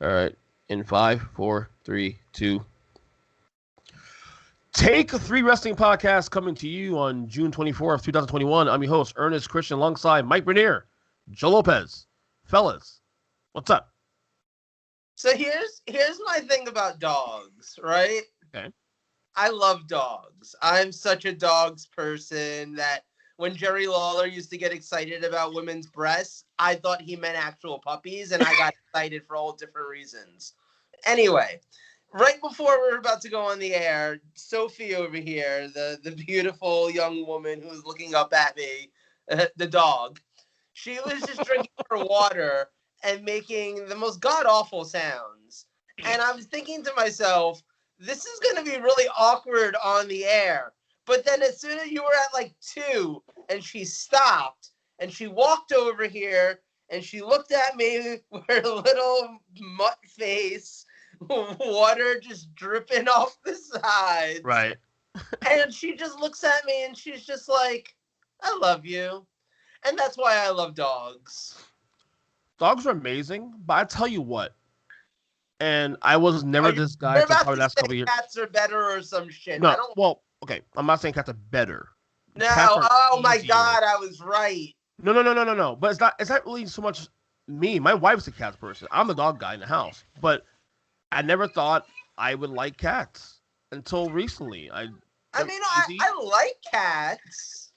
All right. In 5, 4, 3, 2. Take Three Wrestling Podcast coming to you on June 24th, 2021. I'm your host, Ernest Christian, alongside Mike Bernier, Joe Lopez. Fellas, what's up? So here's my thing about dogs, right? Okay. I love dogs. I'm such a dogs person that when Jerry Lawler used to get excited about women's breasts, I thought he meant actual puppies, and I got excited for all different reasons. Anyway, right before we were about to go on the air, Sophie over here, the beautiful young woman who was looking up at me, the dog, she was just drinking her water and making the most god-awful sounds. And I was thinking to myself, this is going to be really awkward on the air. But then as soon as you were at like 2 and she stopped and she walked over here and she looked at me with her little mutt face, water just dripping off the sides. Right. And she just looks at me and she's just like, I love you. And that's why I love dogs. Dogs are amazing, but I tell you what, and I was never this guy You're for about probably to the last say couple of years. cats are better or some shit. No, I don't. well, okay, I'm not saying cats are better. No. Cats are Oh my easier. God, I was right. No. But it's not really so much me. My wife's a cat person. I'm the dog guy in the house. But I never thought I would like cats until recently. I like cats.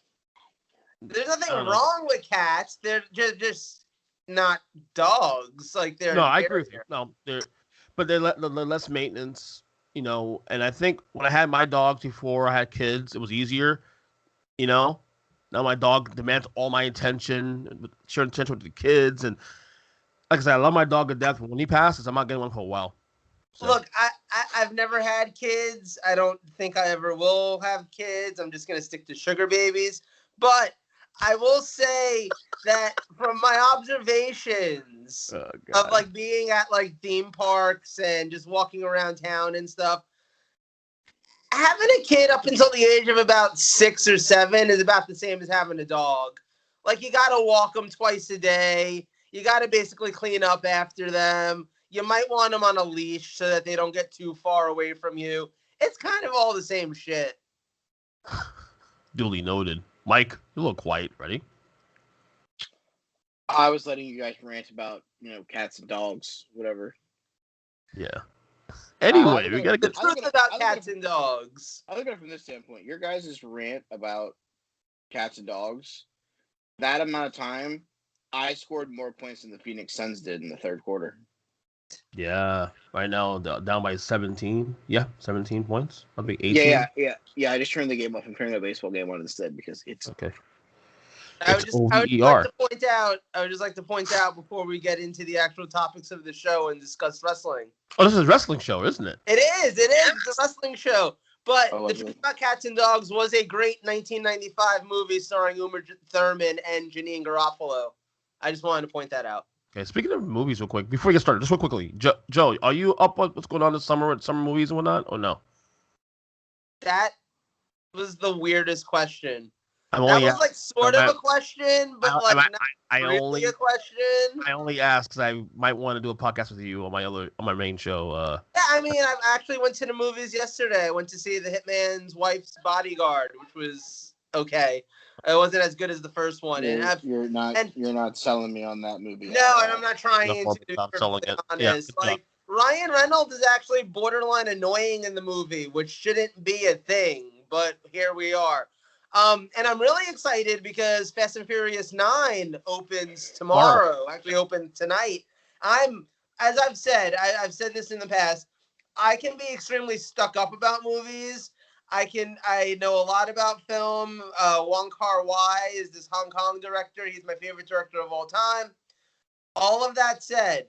There's nothing wrong with cats. They're just not dogs. Like they're. No, I agree with you. No, they're less maintenance, And I think when I had my dogs before I had kids, it was easier, Now my dog demands all my attention, sharing attention with the kids, and like I said, I love my dog to death. But when he passes, I'm not getting one for a while. So. Look, I've never had kids. I don't think I ever will have kids. I'm just gonna stick to sugar babies. But I will say that from my observations of like being at like theme parks and just walking around town and stuff, having a kid up until the age of about 6 or 7 is about the same as having a dog. Like you gotta walk them twice a day. You gotta basically clean up after them. You might want them on a leash so that they don't get too far away from you. It's kind of all the same shit. Duly noted. Mike, you're a little quiet. Ready? I was letting you guys rant about, cats and dogs, whatever. Yeah. Anyway, we gotta get the truth about cats and dogs. I look at it from this standpoint. Your guys' rant about cats and dogs, that amount of time, I scored more points than the Phoenix Suns did in the third quarter. Yeah, right now down by 17. Yeah, 17 points. I'll be 18. Yeah. I just turned the game off. I'm turning the baseball game on instead because it's okay. I would just like to point out before we get into the actual topics of the show and discuss wrestling. Oh, this is a wrestling show, isn't it? It is. It's a wrestling show. But The Truth About Cats and Dogs was a great 1995 movie starring Uma Thurman and Janine Garofalo. I just wanted to point that out. Okay, speaking of movies real quick, before we get started, just real quickly, Joe, are you up on what's going on this summer with summer movies and whatnot, or no? That was the weirdest question. That was like sort of a question, but not really a question. I only asked because I might want to do a podcast with you on my main show. Yeah, I mean, I actually went to the movies yesterday. I went to see The Hitman's Wife's Bodyguard, which was okay. It wasn't as good as the first one. You're not selling me on that movie. No, and I'm not trying to be selling it. honest. Yeah, Ryan Reynolds is actually borderline annoying in the movie, which shouldn't be a thing, but here we are. And I'm really excited because Fast and Furious 9 opens tomorrow. Actually, opened tonight. As I've said, I've said this in the past. I can be extremely stuck up about movies. I know a lot about film. Wong Kar-wai is this Hong Kong director. He's my favorite director of all time. All of that said,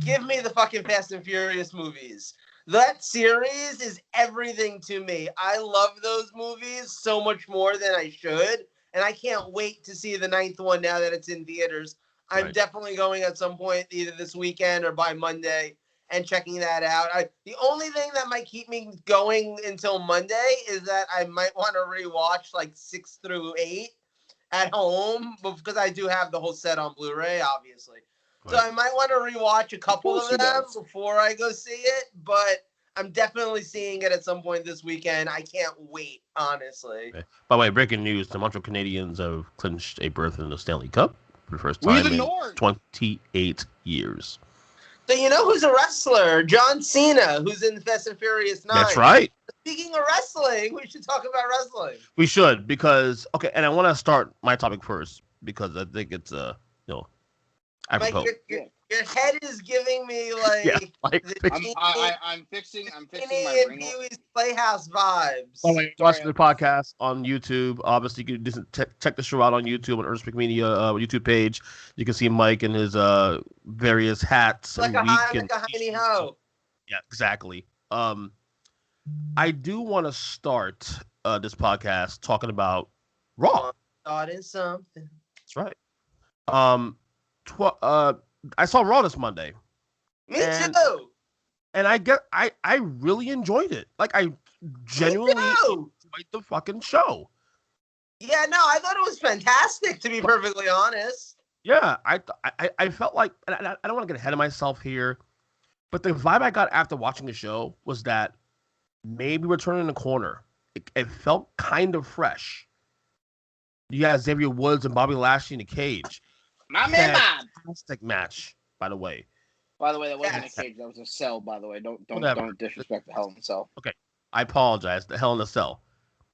give me the fucking Fast and Furious movies. That series is everything to me. I love those movies so much more than I should. And I can't wait to see the 9th one now that it's in theaters. I'm definitely going at some point, either this weekend or by Monday, and checking that out. The only thing that might keep me going until Monday is that I might want to rewatch like 6 through 8 at home because I do have the whole set on Blu-ray, obviously. So I might want to rewatch a couple of them does. before I go see it, but I'm definitely seeing it at some point this weekend. I can't wait, honestly. Okay. By the way, breaking news: the Montreal Canadiens have clinched a berth in the Stanley Cup for the first We time the in North. 28 years. So you know who's a wrestler? John Cena, who's in Fast and Furious 9. That's right. Speaking of wrestling, we should talk about wrestling. We should because and I want to start my topic first because I think it's apropos. Mike, your head is giving me like Yeah, like I'm fixing my Pee brain. Wee's Playhouse vibes. By the way, watching the podcast on YouTube. Obviously, you can check the show out on YouTube on Earnestly Media YouTube page. You can see Mike and his various hats Like every a week. hiney ho. Yeah, exactly. I do want to start this podcast talking about Raw. Starting something. That's right. I saw Raw this Monday. Me too. And I really enjoyed it. Like I genuinely enjoyed the fucking show. Yeah, no, I thought it was fantastic, to be perfectly honest. Yeah, I felt like, and I don't want to get ahead of myself here, but the vibe I got after watching the show was that maybe we're turning the corner. It felt kind of fresh. You had Xavier Woods and Bobby Lashley in a cage. My man, Bob. Fantastic match, by the way. By the way, that wasn't a cage. That was a cell. By the way, don't disrespect the Hell in a Cell. Okay, I apologize. The Hell in a Cell,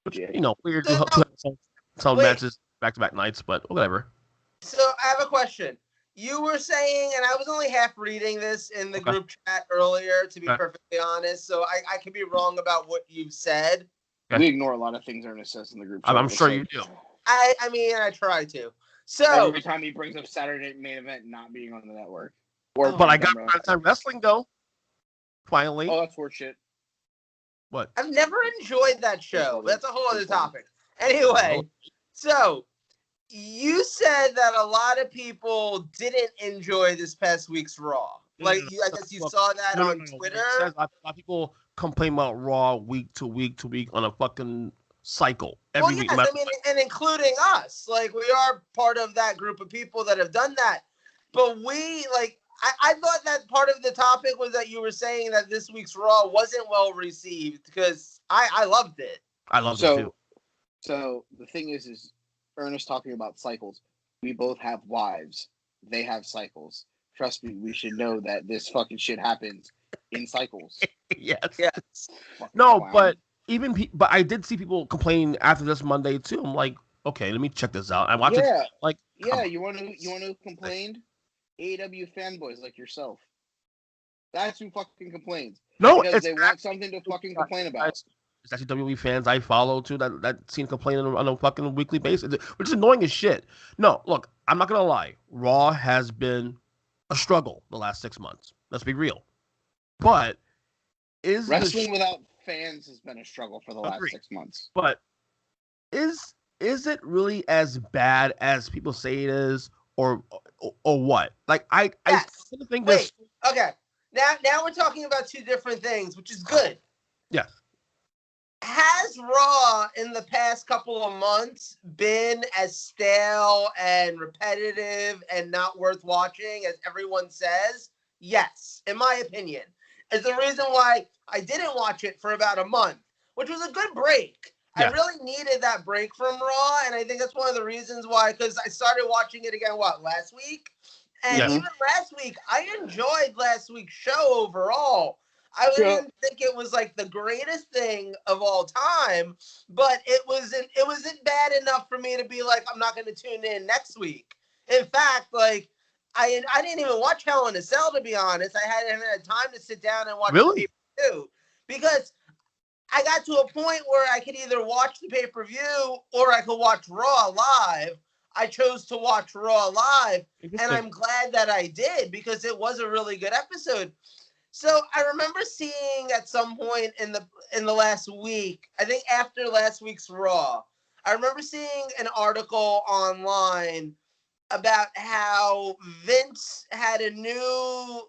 which weird cell matches back-to-back nights, but whatever. So I have a question. You were saying, and I was only half reading this in the group chat earlier, to be perfectly honest. So I could be wrong about what you said. We ignore a lot of things Ernest says in the group chat. I'm sure you do. I mean, I try to. So every time he brings up Saturday main event not being on the network. But I got Primetime Wrestling though. Finally. Oh, that's horseshit. What? I've never enjoyed that show. That's a whole other topic. Anyway, so you said that a lot of people didn't enjoy this past week's Raw. Like, I guess you saw that on Twitter. A lot of people complain about Raw week to week on a fucking cycle every week. I mean, and including us. Like, we are part of that group of people that have done that. But I thought that part of the topic was that you were saying that this week's Raw wasn't well received because I loved it. I loved it too. So the thing is Ernest talking about cycles. We both have wives. They have cycles. Trust me, we should know that this fucking shit happens in cycles. Yes. No, clown. But I did see people complain after this Monday too. I'm like, okay, let me check this out. I watched it. Like, you want to who complained? AEW fanboys like yourself. That's who fucking complains. No, because they want something to fucking complain about. It's actually WWE fans I follow too that seem complaining on a fucking weekly basis, which is annoying as shit. No, look, I'm not gonna lie. Raw has been a struggle the last 6 months. Let's be real. But wrestling without fans has been a struggle for the last 6 months. But is it really as bad as people say it is, or what? Like I think this. Okay. Now we're talking about two different things, which is good. Yes. Has Raw in the past couple of months been as stale and repetitive and not worth watching as everyone says? Yes, in my opinion. It's the reason why I didn't watch it for about a month, which was a good break. Yeah. I really needed that break from Raw, and I think that's one of the reasons why, because I started watching it again, last week? And even last week, I enjoyed last week's show overall. I didn't think it was like the greatest thing of all time, but it wasn't bad enough for me to be like, I'm not going to tune in next week. In fact, like I didn't even watch Hell in a Cell, to be honest. I hadn't had time to sit down and watch the pay-per-view because I got to a point where I could either watch the pay-per-view or I could watch Raw live. I chose to watch Raw live, and I'm glad that I did because it was a really good episode. So I remember seeing at some point in the last week, I think after last week's Raw, I remember seeing an article online about how Vince had a new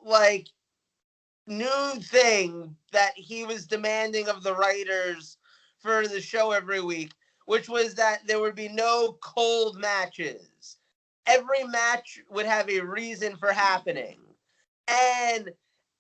thing that he was demanding of the writers for the show every week, which was that there would be no cold matches. every match would have a reason for happening. And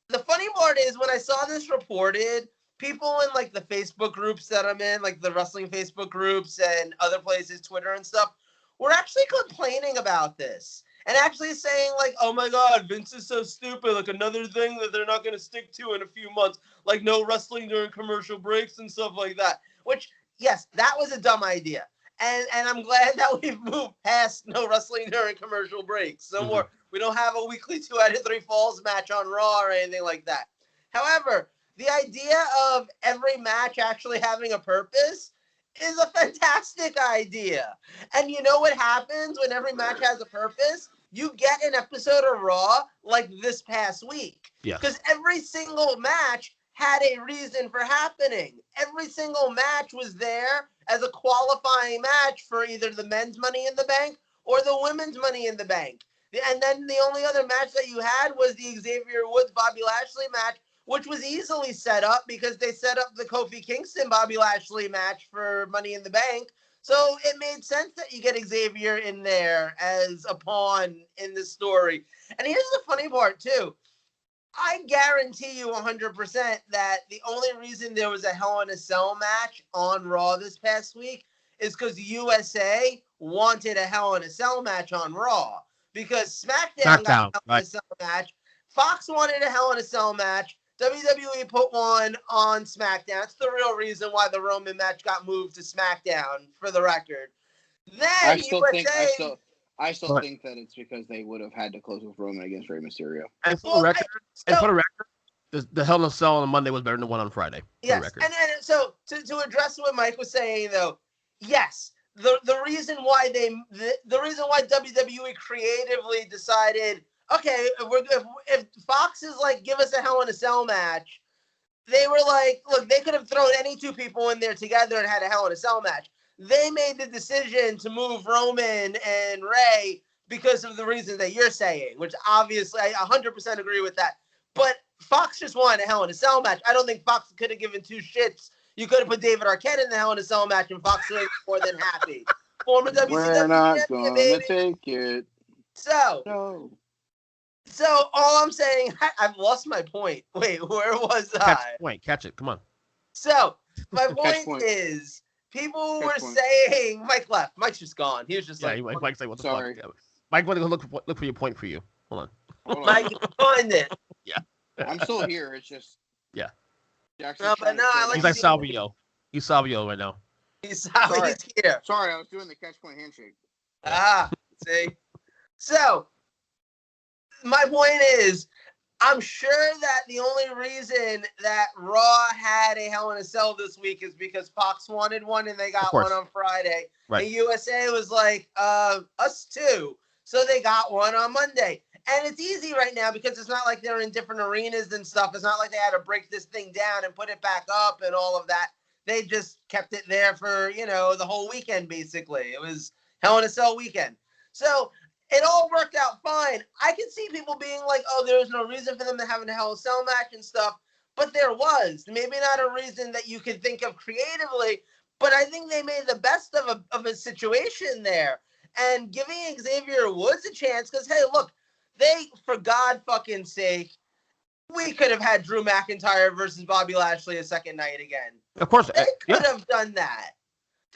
the funny part is when I saw this reported, people in like the Facebook groups that I'm in, like the wrestling Facebook groups and other places, Twitter and stuff, were actually complaining about this. And actually saying like, oh my God, Vince is so stupid. Like another thing that they're not going to stick to in a few months. Like no wrestling during commercial breaks and stuff like that. Which, yes, that was a dumb idea. And I'm glad that we've moved past no wrestling during commercial breaks. No more. We don't have a weekly 2 out of 3 falls match on Raw or anything like that. However, the idea of every match actually having a purpose is a fantastic idea. And you know what happens when every match has a purpose? You get an episode of Raw like this past week. Yes. Because every single match had a reason for happening. Every single match was there as a qualifying match for either the men's Money in the Bank or the women's Money in the Bank. And then the only other match that you had was the Xavier Woods Bobby Lashley match, which was easily set up because they set up the Kofi Kingston Bobby Lashley match for Money in the Bank. So it made sense that you get Xavier in there as a pawn in the story. And here's the funny part, too. I guarantee you 100% that the only reason there was a Hell in a Cell match on Raw this past week is because USA wanted a Hell in a Cell match on Raw. Because SmackDown got a Hell in a Cell match. Fox wanted a Hell in a Cell match. WWE put one on SmackDown. It's the real reason why the Roman match got moved to SmackDown, for the record. Then I still USA... think that it's because they would have had to close with Roman against Rey Mysterio. And for the record, the Hell in a Cell on Monday was better than the one on Friday. Yes, and so to address what Mike was saying, though, yes, the reason why WWE creatively decided, okay, if Fox is like, give us a Hell in a Cell match, they were like, look, they could have thrown any two people in there together and had a Hell in a Cell match. They made the decision to move Roman and Rey because of the reasons that you're saying, which obviously I 100% agree with that. But Fox just wanted a Hell in a Cell match. I don't think Fox could have given two shits. You could have put David Arquette in the Hell in a Cell match, and Fox would have been more than happy. Former WCW We're not champion, gonna baby. take it. So all I'm saying, I've lost my point. Wait, where was I? Catch it. Come on. So my point is, people were saying, Mike left. Mike's just gone. He was just Mike's like, what the fuck? Mike went to go look for your point for you. Hold on. Mike, you can find it. Yeah. I'm still here. It's just. Yeah. I like he's like Salvio. He's Salvio right now. He's here. Sorry, I was doing the catch point handshake. See? So, my point is, I'm sure that the only reason that Raw had a Hell in a Cell this week is because Fox wanted one and they got one on Friday. Right. And USA was like, us too. So they got one on Monday. And it's easy right now because it's not like they're in different arenas and stuff. It's not like they had to break this thing down and put it back up and all of that. They just kept it there for, the whole weekend, basically. It was Hell in a Cell weekend. So it all worked out fine. I can see people being like, oh, there was no reason for them to have a Hell in a Cell match and stuff. But there was. Maybe not a reason that you could think of creatively, but I think they made the best of a situation there. And giving Xavier Woods a chance, because, hey, look, for God fucking sake, we could have had Drew McIntyre versus Bobby Lashley a second night again. Of course. They could have done that.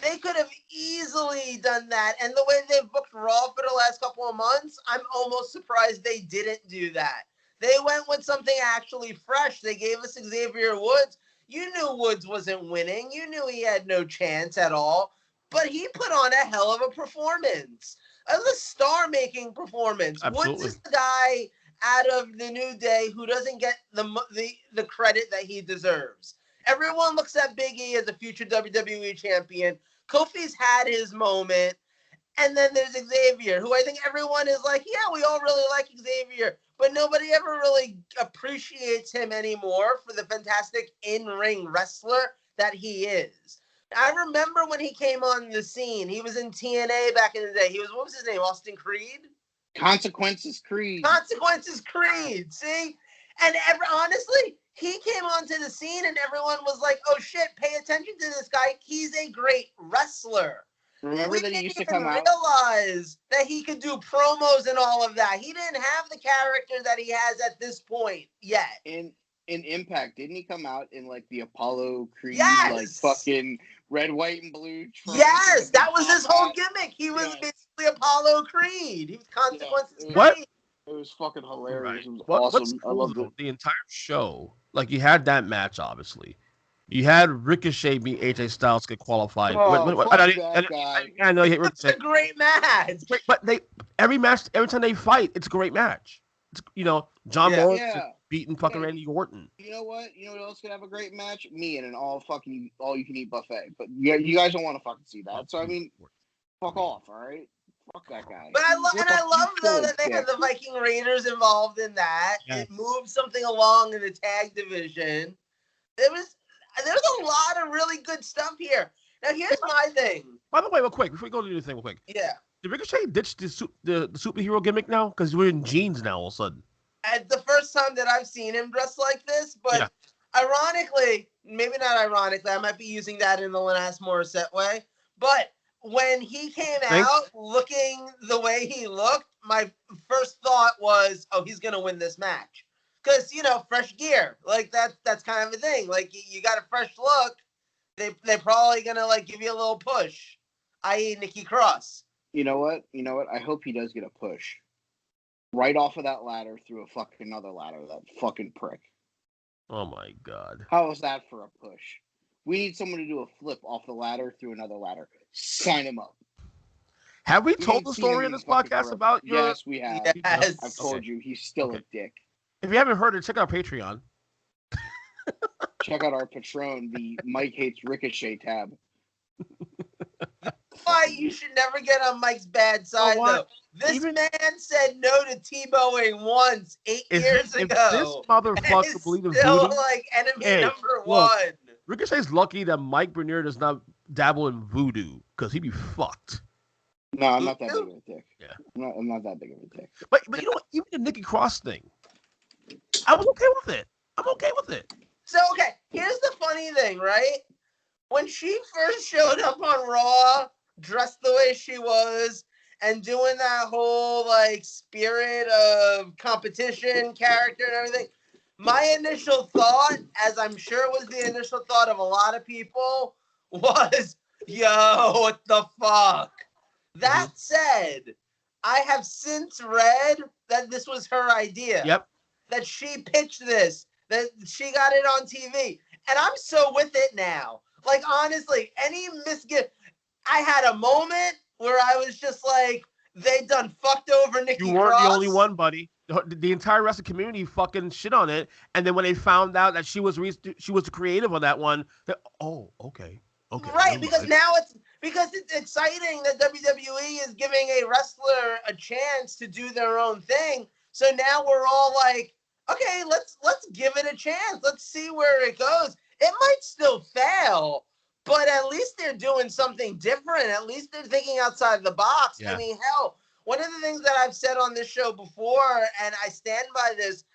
They could have easily done that. And the way they've booked Raw for the last couple of months, I'm almost surprised they didn't do that. They went with something actually fresh. They gave us Xavier Woods. You knew Woods wasn't winning. You knew he had no chance at all. But he put on a hell of a performance. A star-making performance. Absolutely. Woods is the guy out of the New Day who doesn't get the credit that he deserves. Everyone looks at Big E as a future WWE champion. Kofi's had his moment. And then there's Xavier, who I think everyone is like, yeah, we all really like Xavier. But nobody ever really appreciates him anymore for the fantastic in-ring wrestler that he is. I remember when he came on the scene. He was in TNA back in the day. What was his name? Austin Creed? Consequences Creed. See? And honestly, he came onto the scene and everyone was like, oh shit, pay attention to this guy. He's a great wrestler. Remember We that he didn't used to even come out realize that he could do promos and all of that. He didn't have the character that he has at this point yet. in Impact? Didn't he come out in like the Apollo Creed, Yes! like fucking red, white, and blue trunk? Yes, with the that was top his whole hat? gimmick. He was Yes. basically Apollo Creed. He was Consequences Yes. What? Creed. It was fucking hilarious. Right. It was What's awesome. I cool loved though, it. the entire show, like you had that match, obviously. You had Ricochet beat AJ Styles get qualified. Oh, fuck that guy. I know you hate It's Ricochet. a great match. But every time they fight, it's a great match. It's, John Yeah. Morris Yeah. beating fucking Yeah. Randy Orton. You know what? You know what else could have a great match? Me and an all you can eat buffet. But yeah, you guys don't want to fucking see that. So I mean, fuck off, all right? Fuck that guy. But I love though that they had the Viking Raiders involved in that. Yeah. It moved something along in the tag division. There's a lot of really good stuff here. Now here's my thing. By the way, real quick, before we go to the thing, real quick, Yeah. did Ricochet ditch the superhero gimmick now? Because we're in jeans now all of a sudden. It's the first time that I've seen him dressed like this, but ironically, maybe not ironically, I might be using that in the Lannis Morissette way, but when he came out looking the way he looked, my first thought was, oh, he's going to win this match. Because, fresh gear. Like, that's kind of a thing. Like, you got a fresh look, they're probably going to, like, give you a little push, i.e. Nikki Cross. You know what? I hope he does get a push. Right off of that ladder through a fucking another ladder, that fucking prick. Oh, my God. How is that for a push? We need someone to do a flip off the ladder through another ladder. Sign him up. Have we told the story in this podcast about your... Yes, we have. Yes. I've told you. He's still a dick. If you haven't heard it, check out Patreon. Check out our Patron, the Mike Hates Ricochet tab. Why you should never get on Mike's bad side, though. This man said no to Tebowing once 8 years ago. If this motherfucker believes in still voodoo, like enemy number one. Ricochet's lucky that Mike Bernier does not dabble in voodoo, because he'd be fucked. No, I'm not that big of a dick. Yeah. I'm not that big of a dick. But you know what? Even the Nikki Cross thing, I was okay with it. I'm okay with it. So, okay, here's the funny thing, right? When she first showed up on Raw, dressed the way she was, and doing that whole, like, spirit of competition character and everything, my initial thought, as I'm sure was the initial thought of a lot of people, was, yo, what the fuck? That said, I have since read that this was her idea. Yep. That she pitched this, that she got it on TV. And I'm so with it now. Like, honestly, any misgive. I had a moment where I was just like, they done fucked over Nikki Cross. You weren't the only one, buddy. The entire wrestling community fucking shit on it. And then when they found out that she was the creative on that one, okay. Right, because now it's exciting that WWE is giving a wrestler a chance to do their own thing. So now we're all like, okay, let's give it a chance. Let's see where it goes. It might still fail, but at least they're doing something different. At least they're thinking outside the box. Yeah. I mean, hell, one of the things that I've said on this show before, and I stand by this,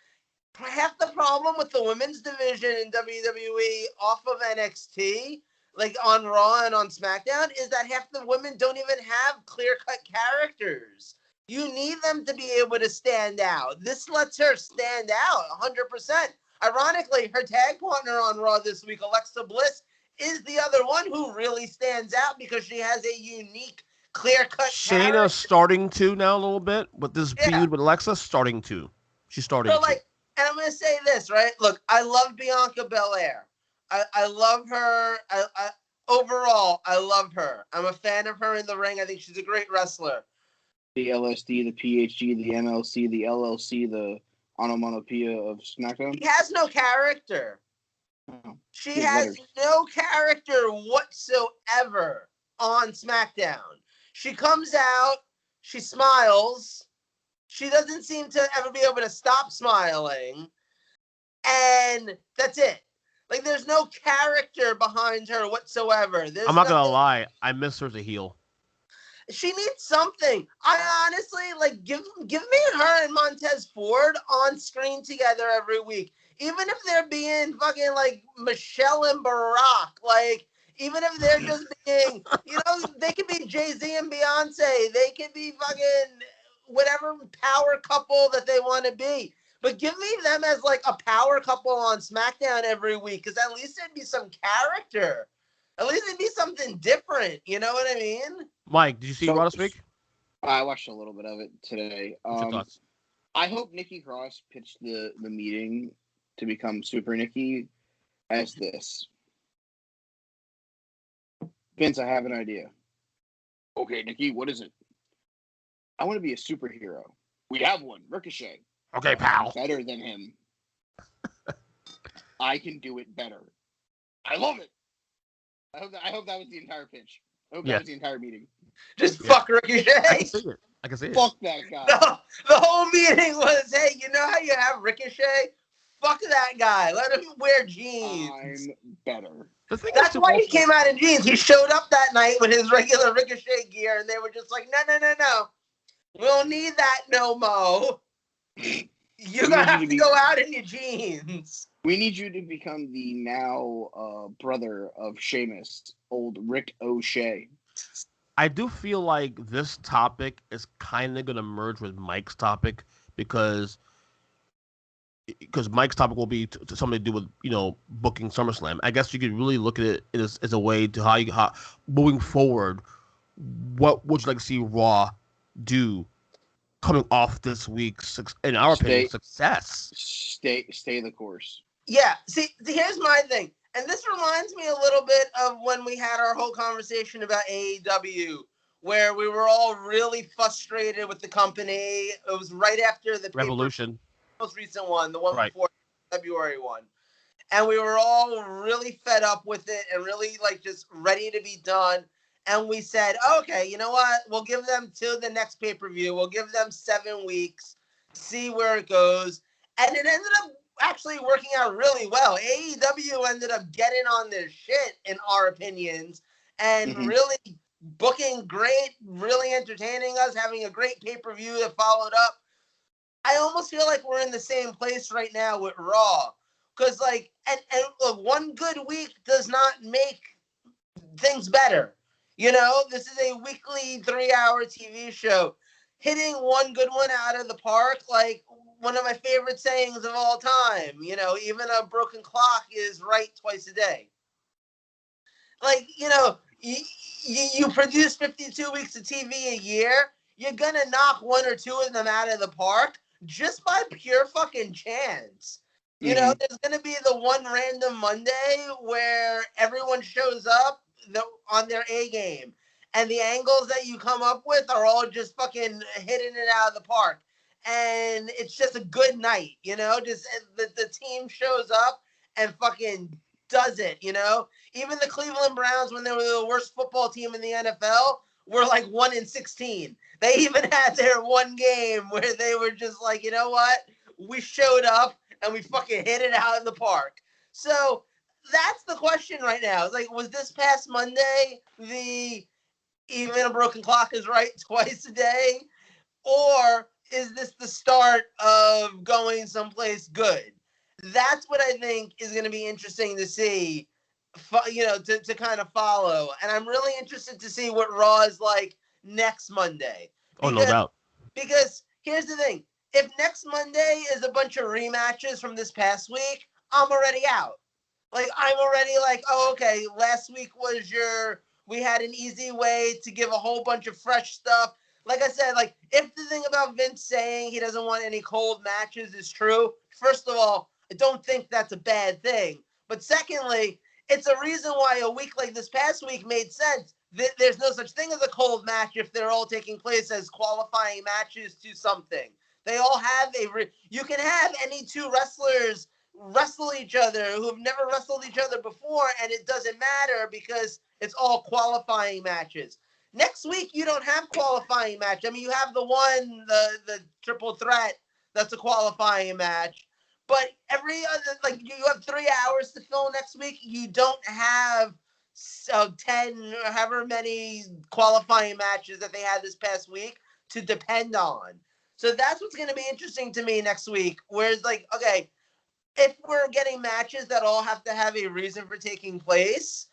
half the problem with the women's division in WWE off of NXT, like on Raw and on SmackDown, is that half the women don't even have clear-cut characters. You need them to be able to stand out. This lets her stand out 100%. Ironically, her tag partner on Raw this week, Alexa Bliss, is the other one who really stands out because she has a unique, clear-cut Shayna's character. starting to now a little bit, but this feud with Alexa starting to. She's starting to. Like, and I'm going to say this, right? Look, I love Bianca Belair. I love her. Overall, I love her. I'm a fan of her in the ring. I think she's a great wrestler. The LSD, the PhD, the MLC, the LLC, the onomatopoeia of SmackDown. She has no character. She has no character whatsoever on SmackDown. She comes out, she smiles. She doesn't seem to ever be able to stop smiling. And that's it. Like, there's no character behind her whatsoever. I'm not going to lie. I miss her as a heel. She needs something. I honestly, like, give me her and Montez Ford on screen together every week. Even if they're being fucking, like, Michelle and Barack. Like, Even if they're just being, they could be Jay-Z and Beyonce. They could be fucking whatever power couple that they want to be. But give me them as like a power couple on SmackDown every week, because at least it'd be some character. At least it'd be something different. You know what I mean? Mike, did you see Raw this week? I watched a little bit of it today. What's your thoughts? I hope Nikki Cross pitched the meeting to become Super Nikki as this. Vince, I have an idea. Okay, Nikki, what is it? I want to be a superhero. We have one, Ricochet. Okay, pal. Better than him. I can do it better. I love it. I hope that was the entire pitch. I hope that was the entire meeting. Just fuck Ricochet. I can see it. Fuck that guy. No, the whole meeting was, hey, you know how you have Ricochet? Fuck that guy. Let him wear jeans. I'm better. That's why he came out in jeans. He showed up that night with his regular Ricochet gear, and they were just like, no. We don't need that no mo. You're going to have to go out in your jeans. We need you to become the now brother of Sheamus, old Rick O'Shea. I do feel like this topic is kind of going to merge with Mike's topic because Mike's topic will be to something to do with, booking SummerSlam. I guess you could really look at it as a way to how moving forward, what would you like to see Raw do coming off this week's, in our opinion, success? Stay the course. Yeah. See, here's my thing. And this reminds me a little bit of when we had our whole conversation about AEW, where we were all really frustrated with the company. It was right after the Revolution. Most recent one, the one before February one. And we were all really fed up with it and really just ready to be done. And we said, okay, you know what? We'll give them till the next pay-per-view. We'll give them 7 weeks, see where it goes. And it ended up actually working out really well. AEW ended up getting on their shit, in our opinions, and really booking great, really entertaining us, having a great pay-per-view that followed up. I almost feel like we're in the same place right now with Raw. Because, and one good week does not make things better. This is a weekly 3-hour TV show. Hitting one good one out of the park, one of my favorite sayings of all time. Even a broken clock is right twice a day. You produce 52 weeks of TV a year, you're going to knock 1 or 2 of them out of the park just by pure fucking chance. There's going to be the one random Monday where everyone shows up on their A game. And the angles that you come up with are all just fucking hitting it out of the park. And it's just a good night, just the team shows up and fucking does it, Even the Cleveland Browns, when they were the worst football team in the NFL, were 1-16. They even had their one game where they were just like, you know what? We showed up and we fucking hit it out in the park. So that's the question right now. It's was this past Monday even a broken clock is right twice a day? Or is this the start of going someplace good? That's what I think is going to be interesting to see, to kind of follow. And I'm really interested to see what Raw is like next Monday. No doubt. Because here's the thing. If next Monday is a bunch of rematches from this past week, I'm already out. I'm already oh, okay, last week was we had an easy way to give a whole bunch of fresh stuff. Like I said, if the thing about Vince saying he doesn't want any cold matches is true, first of all, I don't think that's a bad thing. But secondly, it's a reason why a week like this past week made sense. There's no such thing as a cold match if they're all taking place as qualifying matches to something. They all have you can have any 2 wrestlers wrestle each other who have never wrestled each other before, and it doesn't matter because it's all qualifying matches. Next week, you don't have qualifying match. I mean, you have the triple threat that's a qualifying match. But every other, you have 3 hours to fill next week. You don't have 10 or however many qualifying matches that they had this past week to depend on. So that's what's going to be interesting to me next week. Whereas, okay, if we're getting matches that all have to have a reason for taking place,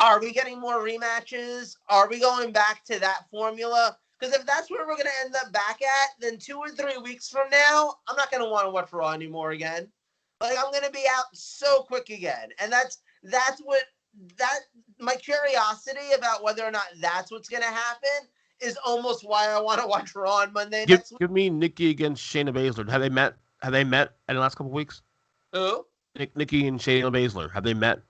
Are we getting more rematches? Are we going back to that formula? Because if that's where we're going to end up back at, then 2 or 3 weeks from now, I'm not going to want to watch Raw anymore again. Like, I'm going to be out so quick again. And that's what my curiosity about whether or not that's what's going to happen is almost why I want to watch Raw on Monday next week. Give me Nikki against Shayna Baszler. Have they met? Have they met in the last couple of weeks? Who? Nikki and Shayna Baszler. Have they met?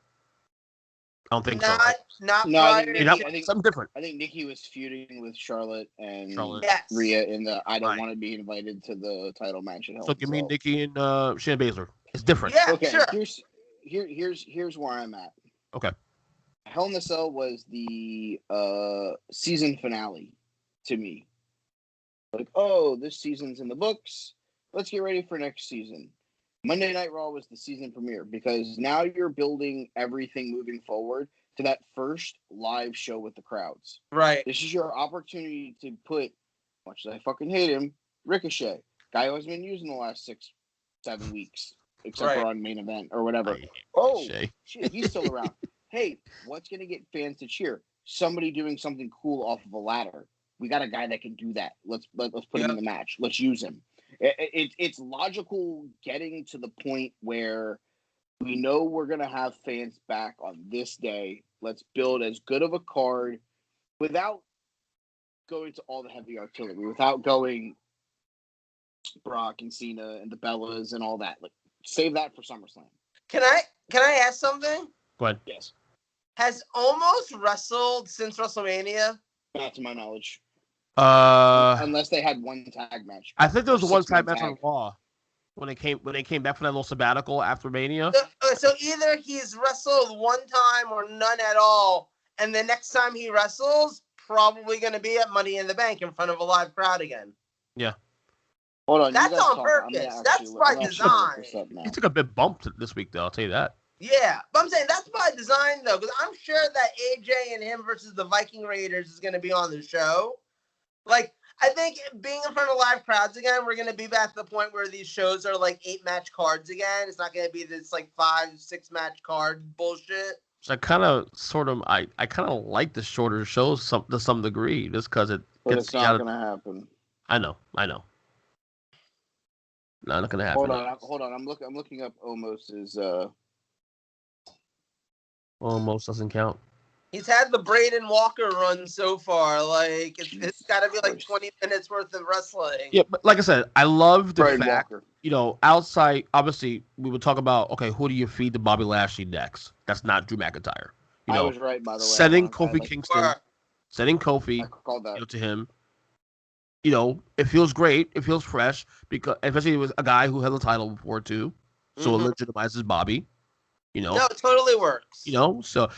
I don't think so. Right? Not No, prior I think, to Nikki, Something different. I think Nikki was feuding with Charlotte and Yes. Rhea in the I don't Right. want to be invited to the title match at Hell So in a give me Cell. Nikki and Shayna Baszler. It's different. Yeah, Okay, sure. here's where I'm at. Okay. Hell in a Cell was the season finale to me. Like, oh, this season's in the books. Let's get ready for next season. Monday Night Raw was the season premiere because now you're building everything moving forward to that first live show with the crowds. Right. This is your opportunity to put, much as I fucking hate him, Ricochet. Guy who has been used in the last 6-7 weeks, except for on main event or whatever. Oh, shit, he's still around. Hey, what's going to get fans to cheer? Somebody doing something cool off of a ladder. We got a guy that can do that. Let's put him in the match. Let's use him. It's logical getting to the point where we know we're going to have fans back on this day. Let's build as good of a card without going to all the heavy artillery, without going Brock and Cena and the Bellas and all that. Like, save that for SummerSlam. Can I ask something? Go ahead. Yes. Has Almost wrestled since WrestleMania? Not to my knowledge. Unless they had one tag match. I think there was a one tag match on Raw when they came back from that little sabbatical after Mania. So either he's wrestled one time or none at all, and the next time he wrestles, probably going to be at Money in the Bank in front of a live crowd again. Yeah. Hold on. That's on purpose. That's by design. He took a bit bump this week, though. I'll tell you that. Yeah, but I'm saying that's by design, though, because I'm sure that AJ and him versus the Viking Raiders is going to be on the show. Like, I think being in front of live crowds again, we're going to be back to the point where these shows are like 8-match cards again. It's not going to be this like 5-6-match card bullshit. So I kind of like the shorter shows to some degree, just because it But gets it's not going to happen. I know. Not going to happen. Hold on. I'm looking up Omos's. Almost doesn't count. He's had the Braden Walker run so far. Like, it's got to be like 20 minutes worth of wrestling. Yeah, but like I said, I love the Braden fact, Walker. Outside, obviously, we would talk about, okay, who do you feed to Bobby Lashley next? That's not Drew McIntyre. I was right, by the way. Setting Kofi Kingston, setting Kofi to him. It feels great. It feels fresh, because especially with a guy who held the title before, too. So it legitimizes Bobby. No, it totally works. So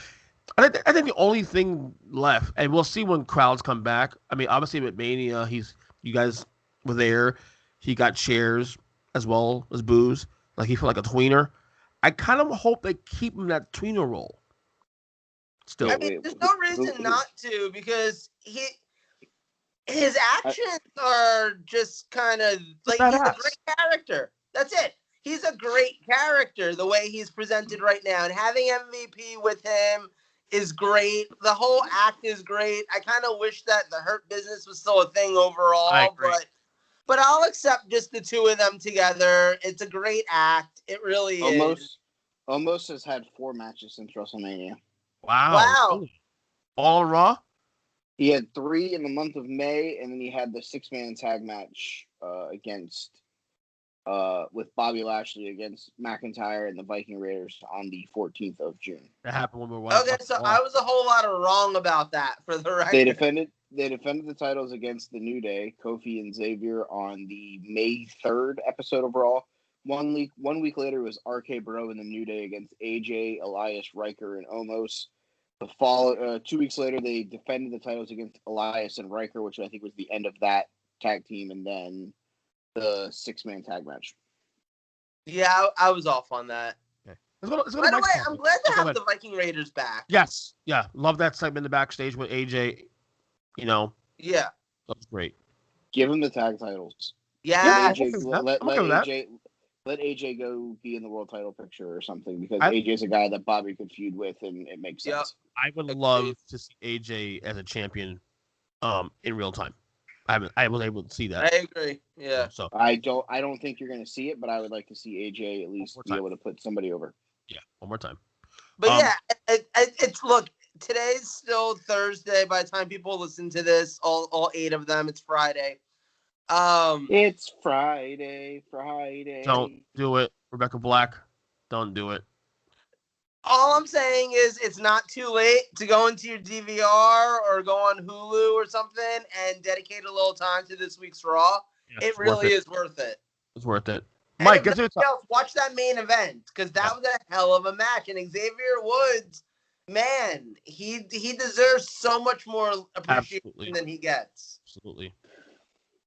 I think the only thing left, and we'll see when crowds come back. I mean, obviously with Mania, you guys were there. He got chairs as well as booze. Like, he felt like a tweener. I kind of hope they keep him that tweener role. Still, I mean, there's no reason not to, because his actions are just kind of like, he's a great character. That's it. He's a great character the way he's presented right now, and having MVP with him is great. The whole act is great. I kind of wish that the Hurt Business was still a thing overall, but I'll accept just the two of them together. It's a great act. It really is. Almost has had 4 matches since WrestleMania. Wow. All Raw? He had 3 in the month of May, and then he had the 6-man tag match against with Bobby Lashley against McIntyre and the Viking Raiders on the 14th of June. That happened when we were watching. Okay, so I was a whole lot of wrong about that, for the record. They defended the titles against the New Day, Kofi and Xavier, on the May 3rd episode of Raw. 1 week later was RK Bro and the New Day against AJ, Elias, Riker, and Omos. 2 weeks later, they defended the titles against Elias and Riker, which I think was the end of that tag team, and then the 6-man tag match. Yeah, I was off on that. Okay. By the way, I'm glad to have the Viking Raiders back. Yes. Yeah. Love that segment in the backstage with AJ. Yeah. That was great. Give him the tag titles. Yeah. Let AJ Let AJ go be in the world title picture or something, because AJ's a guy that Bobby could feud with, and it makes sense. I would love to see AJ as a champion in real time. I was able to see that. I agree. Yeah. So I don't think you're going to see it, but I would like to see AJ at least be able to put somebody over. Yeah, one more time. But it's look, today's still Thursday. By the time people listen to this, all 8 of them, it's Friday. It's Friday. Don't do it, Rebecca Black. Don't do it. All I'm saying is it's not too late to go into your DVR or go on Hulu or something and dedicate a little time to this week's Raw. Yeah, it really is worth it. It's worth it. Mike, get watch that main event, because that was a hell of a match. And Xavier Woods, man, he deserves so much more appreciation than he gets. Absolutely.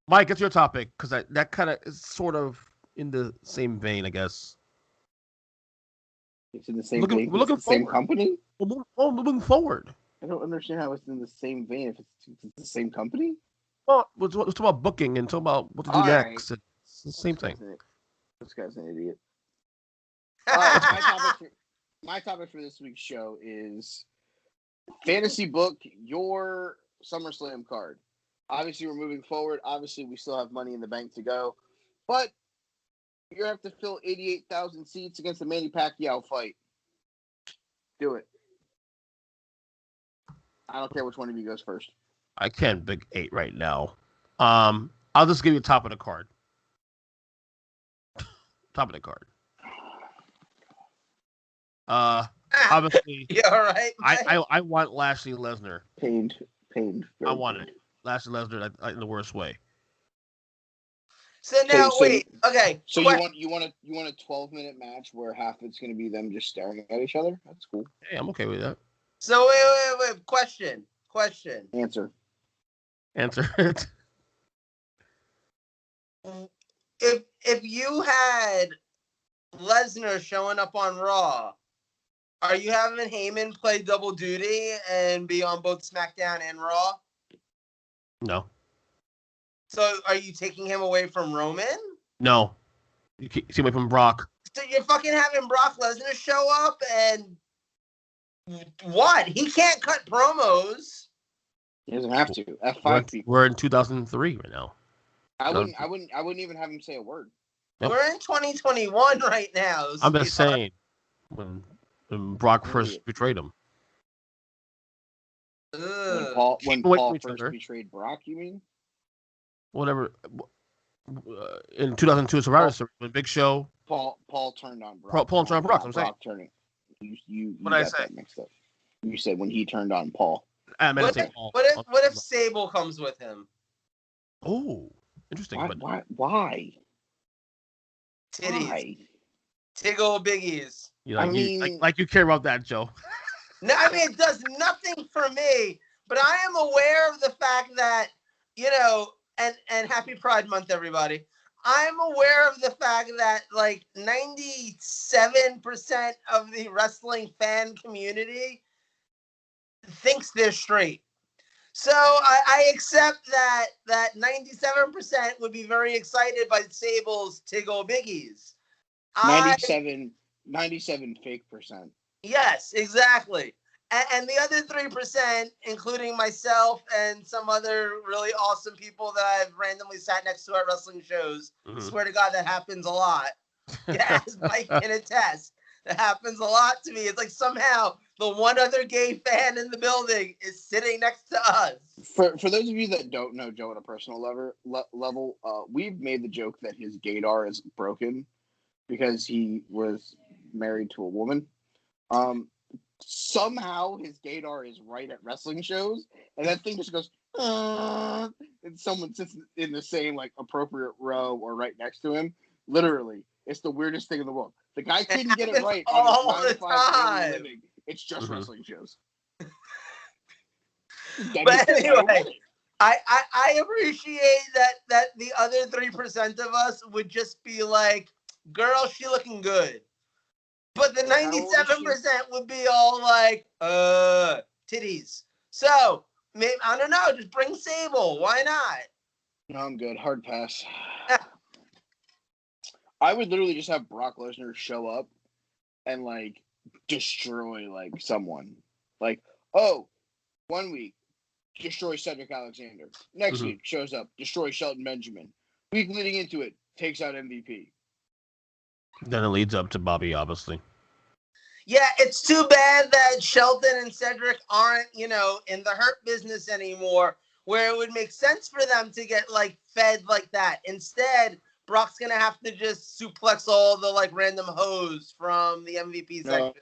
Mike, it's your topic, because that kind of is sort of in the same vein, I guess. It's in the same vein. We're looking forward. Same company? We're moving forward. I don't understand how it's in the same vein if it's the same company. Well, we're talking about booking and talking about what to do next. Right. It's the same thing. This guy's an idiot. My topic for this week's show is fantasy book your SummerSlam card. Obviously, we're moving forward. Obviously, we still have money in the bank to go. But you have to fill 88,000 seats against the Manny Pacquiao fight. Do it. I don't care which one of you goes first. I can't big 8 right now. I'll just give you top of the card. Top of the card. Obviously. Yeah, all right. I want Lashley Lesnar. Pained. I want it. Lashley Lesnar in the worst way. So now wait. Okay. So you want a 12-minute match where half it's going to be them just staring at each other? That's cool. Hey, I'm okay with that. So wait. Question. Answer it. If you had Lesnar showing up on Raw, are you having Heyman play double duty and be on both SmackDown and Raw? No. So are you taking him away from Roman? No. You keep away from Brock. So you're fucking having Brock Lesnar show up and what? He can't cut promos. He doesn't have to. F5 people. We're in 2003 right now. I wouldn't even have him say a word. Yep. We're in 2021 right now. I'm just saying when Brock first betrayed him. When Paul first betrayed Brock, you mean? Whatever. In 2002 Survivor Series, when Big Show. Paul turned on Brock. Paul turned on Brock. I'm saying. Turning. You got that mixed up. You said when he turned on Paul. What if Sable comes with him? Oh, interesting. Why? Titties. Why? Tiggle biggies. Like you care about that, Joe. No, I mean, it does nothing for me, but I am aware of the fact that, and happy Pride Month, everybody. I'm aware of the fact that like 97% of the wrestling fan community thinks they're straight. So I accept that 97% would be very excited by Sable's Tiggle Biggies. 97 fake percent. Yes, exactly. And the other 3%, including myself and some other really awesome people that I've randomly sat next to at wrestling shows, swear to God, that happens a lot. Yes, Mike can attest. That happens a lot to me. It's like somehow the one other gay fan in the building is sitting next to us. For those of you that don't know Joe on a personal level, we've made the joke that his gaydar is broken because he was married to a woman. Somehow his gaydar is right at wrestling shows, and that thing just goes, and someone sits in the same like appropriate row or right next to him. Literally, it's the weirdest thing in the world. The guy couldn't get it right on his 9-to-5 daily living. It's just wrestling shows. But anyway, I appreciate that the other 3% of us would just be like, girl, she looking good. But the 97% would be all like, titties. So, maybe, I don't know, just bring Sable. Why not? No, I'm good. Hard pass. I would literally just have Brock Lesnar show up and like destroy like someone. Like, oh, 1 week, destroy Cedric Alexander. Next week, shows up, destroy Shelton Benjamin. Week leading into it, takes out MVP. Then it leads up to Bobby, obviously. Yeah, it's too bad that Shelton and Cedric aren't, in the Hurt business anymore, where it would make sense for them to get like fed like that. Instead, Brock's gonna have to just suplex all the like random hoes from the MVP section.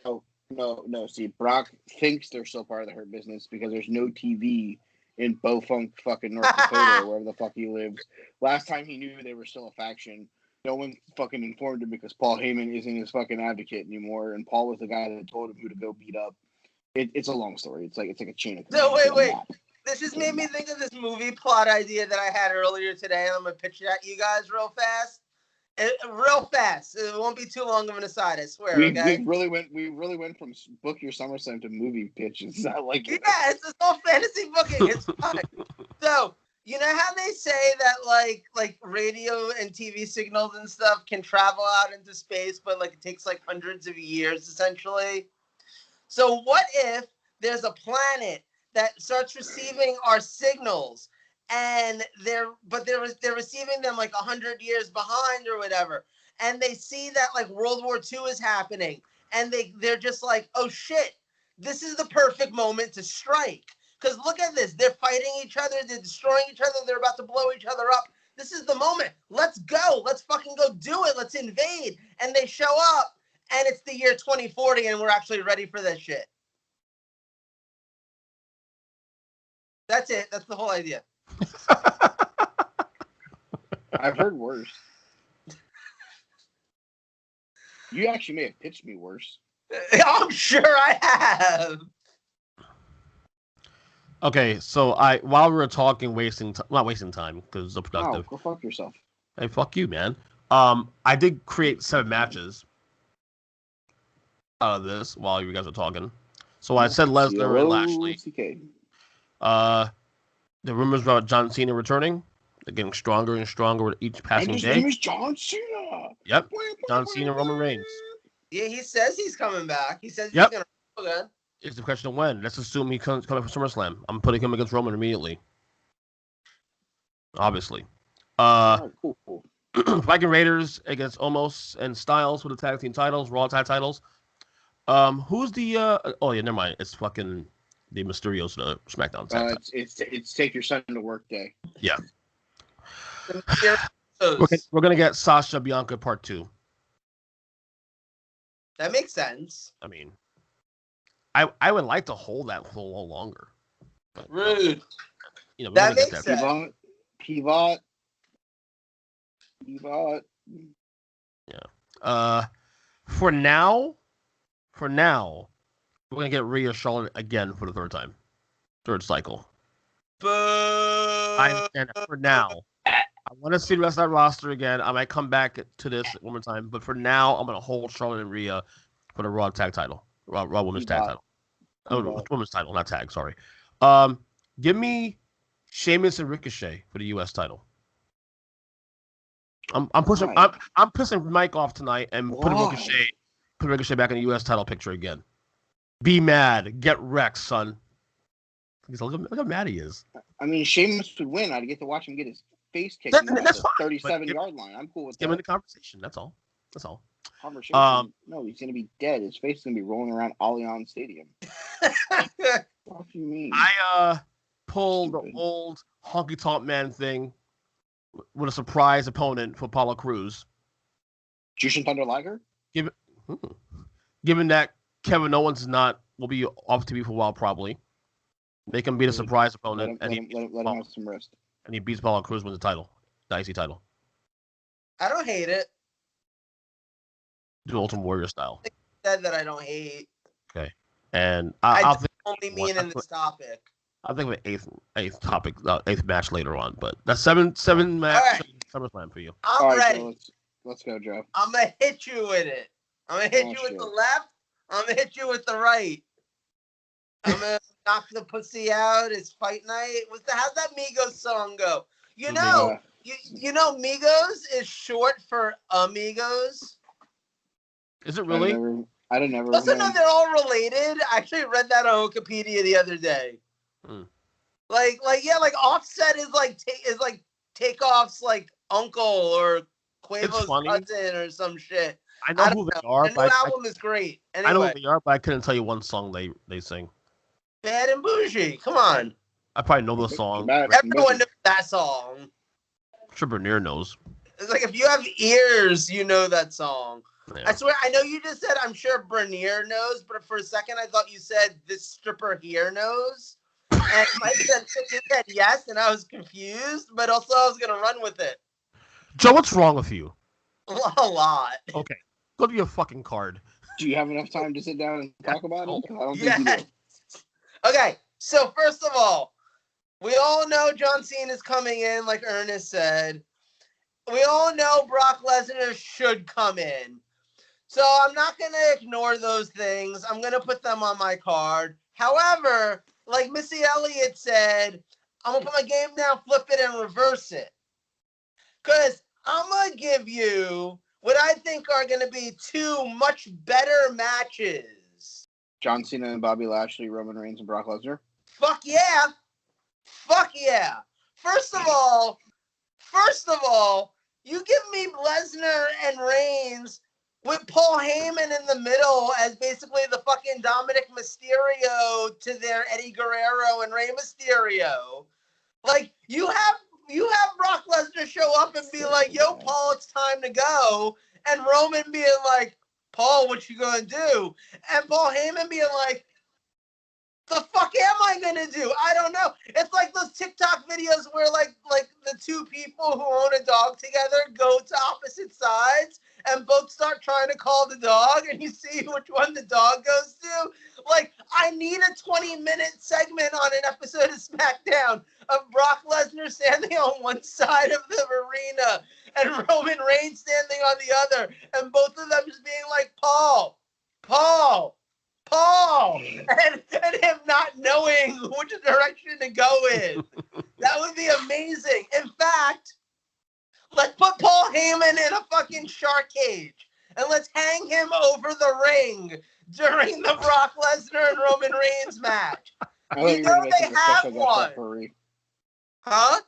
No. See, Brock thinks they're still part of the Hurt business because there's no TV in Beaufunk, fucking North Dakota, or wherever the fuck he lives. Last time he knew they were still a faction, no one fucking informed him because Paul Heyman isn't his fucking advocate anymore, and Paul was the guy that told him who to go beat up. It's a long story. It's like a chain of. So wait. This has made me think of this movie plot idea that I had earlier today, and I'm gonna pitch it at you guys real fast. Real fast. It won't be too long of an aside, I swear. We really went from book your SummerSlam to movie pitches. I like it. Yeah, it's all fantasy booking. It's fun. So, you know how they say that like radio and TV signals and stuff can travel out into space, but like it takes like hundreds of years essentially? So what if there's a planet that starts receiving our signals, and they're receiving them like 100 years behind or whatever, and they see that like World War II is happening, and they're just like, oh shit, this is the perfect moment to strike. Because look at this, they're fighting each other, they're destroying each other, they're about to blow each other up. This is the moment. Let's go. Let's fucking go do it. Let's invade. And they show up, and it's the year 2040, and we're actually ready for this shit. That's it. That's the whole idea. I've heard worse. You actually may have pitched me worse. I'm sure I have. Okay, so while we were talking, not wasting time because it's productive. Oh, go fuck yourself. Hey, fuck you, man. I did create 7 matches out of this while you guys were talking. So I said Lesnar and Lashley. The rumors about John Cena returning. They're getting stronger and stronger with each passing day. His name is John Cena. Yep. John Cena, Roman Reigns. Yeah, he says he's coming back. He says he's going to go again. It's the question of when. Let's assume he comes for SummerSlam. I'm putting him against Roman immediately. Obviously. Cool. Viking Raiders against Omos and Styles for the tag team titles, Raw tag titles. Who's the oh yeah, never mind. It's fucking the Mysterios, the SmackDown tag. It's take your son to work day. Yeah. We're gonna get Sasha Bianca Part 2. That makes sense. I mean, I would like to hold that for a little longer. But, rude. That makes sense. Pivot. Yeah. For now, we're gonna get Rhea Charlotte again for the third cycle. Boo! I understand that for now. I want to see the rest of that roster again. I might come back to this one more time, but for now, I'm gonna hold Charlotte and Rhea for the Raw tag title, Raw Women's tag title. Oh, Women's title, not tag. Sorry. Give me Sheamus and Ricochet for the U.S. title. I'm pissing Mike off tonight and putting Ricochet back in the U.S. title picture again. Be mad, get wrecked, son. Look how mad he is. I mean, Sheamus would win. I'd get to watch him get his face kicked in the 37-yard line. I'm cool with that. Give him the conversation. That's all. Conversation. No, he's gonna be dead. His face is gonna be rolling around Allianz Stadium. What do you mean? I pulled the old honky tonk man thing with a surprise opponent for Apollo Crews. Jushin Thunder Liger? Given that Kevin Owens will be off TV for a while, probably. Make him be the surprise opponent. Let him have some rest. And he beats Apollo Crews, wins the title. The IC title. I don't hate it. Do Ultimate Warrior style. I said that I don't hate. Okay. And I'll think only mean in this topic. I'll think of an eighth match later on, but that's seven match SummerSlam for you. I'm ready. So let's go, Joe. I'm gonna hit you with it. I'm gonna hit you with the left. I'm gonna hit you with the right. I'm gonna knock the pussy out. It's fight night. How's that Migos song go? You know, Migos is short for amigos. Is it really? I don't never. Doesn't know they're all related. I actually read that on Wikipedia the other day. Like Offset is like Takeoff's like uncle or Quavo's cousin or some shit. I know who they are. The new album is great. Anyway, I know who they are, but I couldn't tell you one song they sing. Bad and Bougie. Come on. I probably know the song. Everyone knows that song. I'm sure Bernier knows. It's like if you have ears, you know that song. Yeah. I swear, I know you just said I'm sure Bernier knows, but for a second I thought you said this stripper here knows. And Mike said yes, and I was confused, but also I was gonna run with it. Joe, what's wrong with you? A lot. Okay, go to your fucking card. Do you have enough time to sit down and talk about it? I don't think you do. Okay, so first of all, we all know John Cena is coming in, like Ernest said. We all know Brock Lesnar should come in. So I'm not going to ignore those things. I'm going to put them on my card. However, like Missy Elliott said, I'm going to put my game down, flip it, and reverse it. Because I'm going to give you what I think are going to be two much better matches. John Cena and Bobby Lashley, Roman Reigns and Brock Lesnar? Fuck yeah. Fuck yeah. First of all, you give me Lesnar and Reigns with Paul Heyman in the middle as basically the fucking Dominic Mysterio to their Eddie Guerrero and Rey Mysterio. Like, you have Brock Lesnar show up and be like, yo, Paul, it's time to go. And Roman being like, Paul, what you gonna do? And Paul Heyman being like, the fuck am I gonna do? I don't know. It's like those TikTok videos where like the two people who own a dog together go to opposite sides and both start trying to call the dog, and you see which one the dog goes to. Like, I need a 20-minute segment on an episode of SmackDown of Brock Lesnar standing on one side of the arena and Roman Reigns standing on the other, and both of them just being like, Paul, and him not knowing which direction to go in. That would be amazing. In fact, let's put Paul Heyman in a fucking shark cage and let's hang him over the ring during the Brock Lesnar and Roman Reigns match. You know they have one. Huh?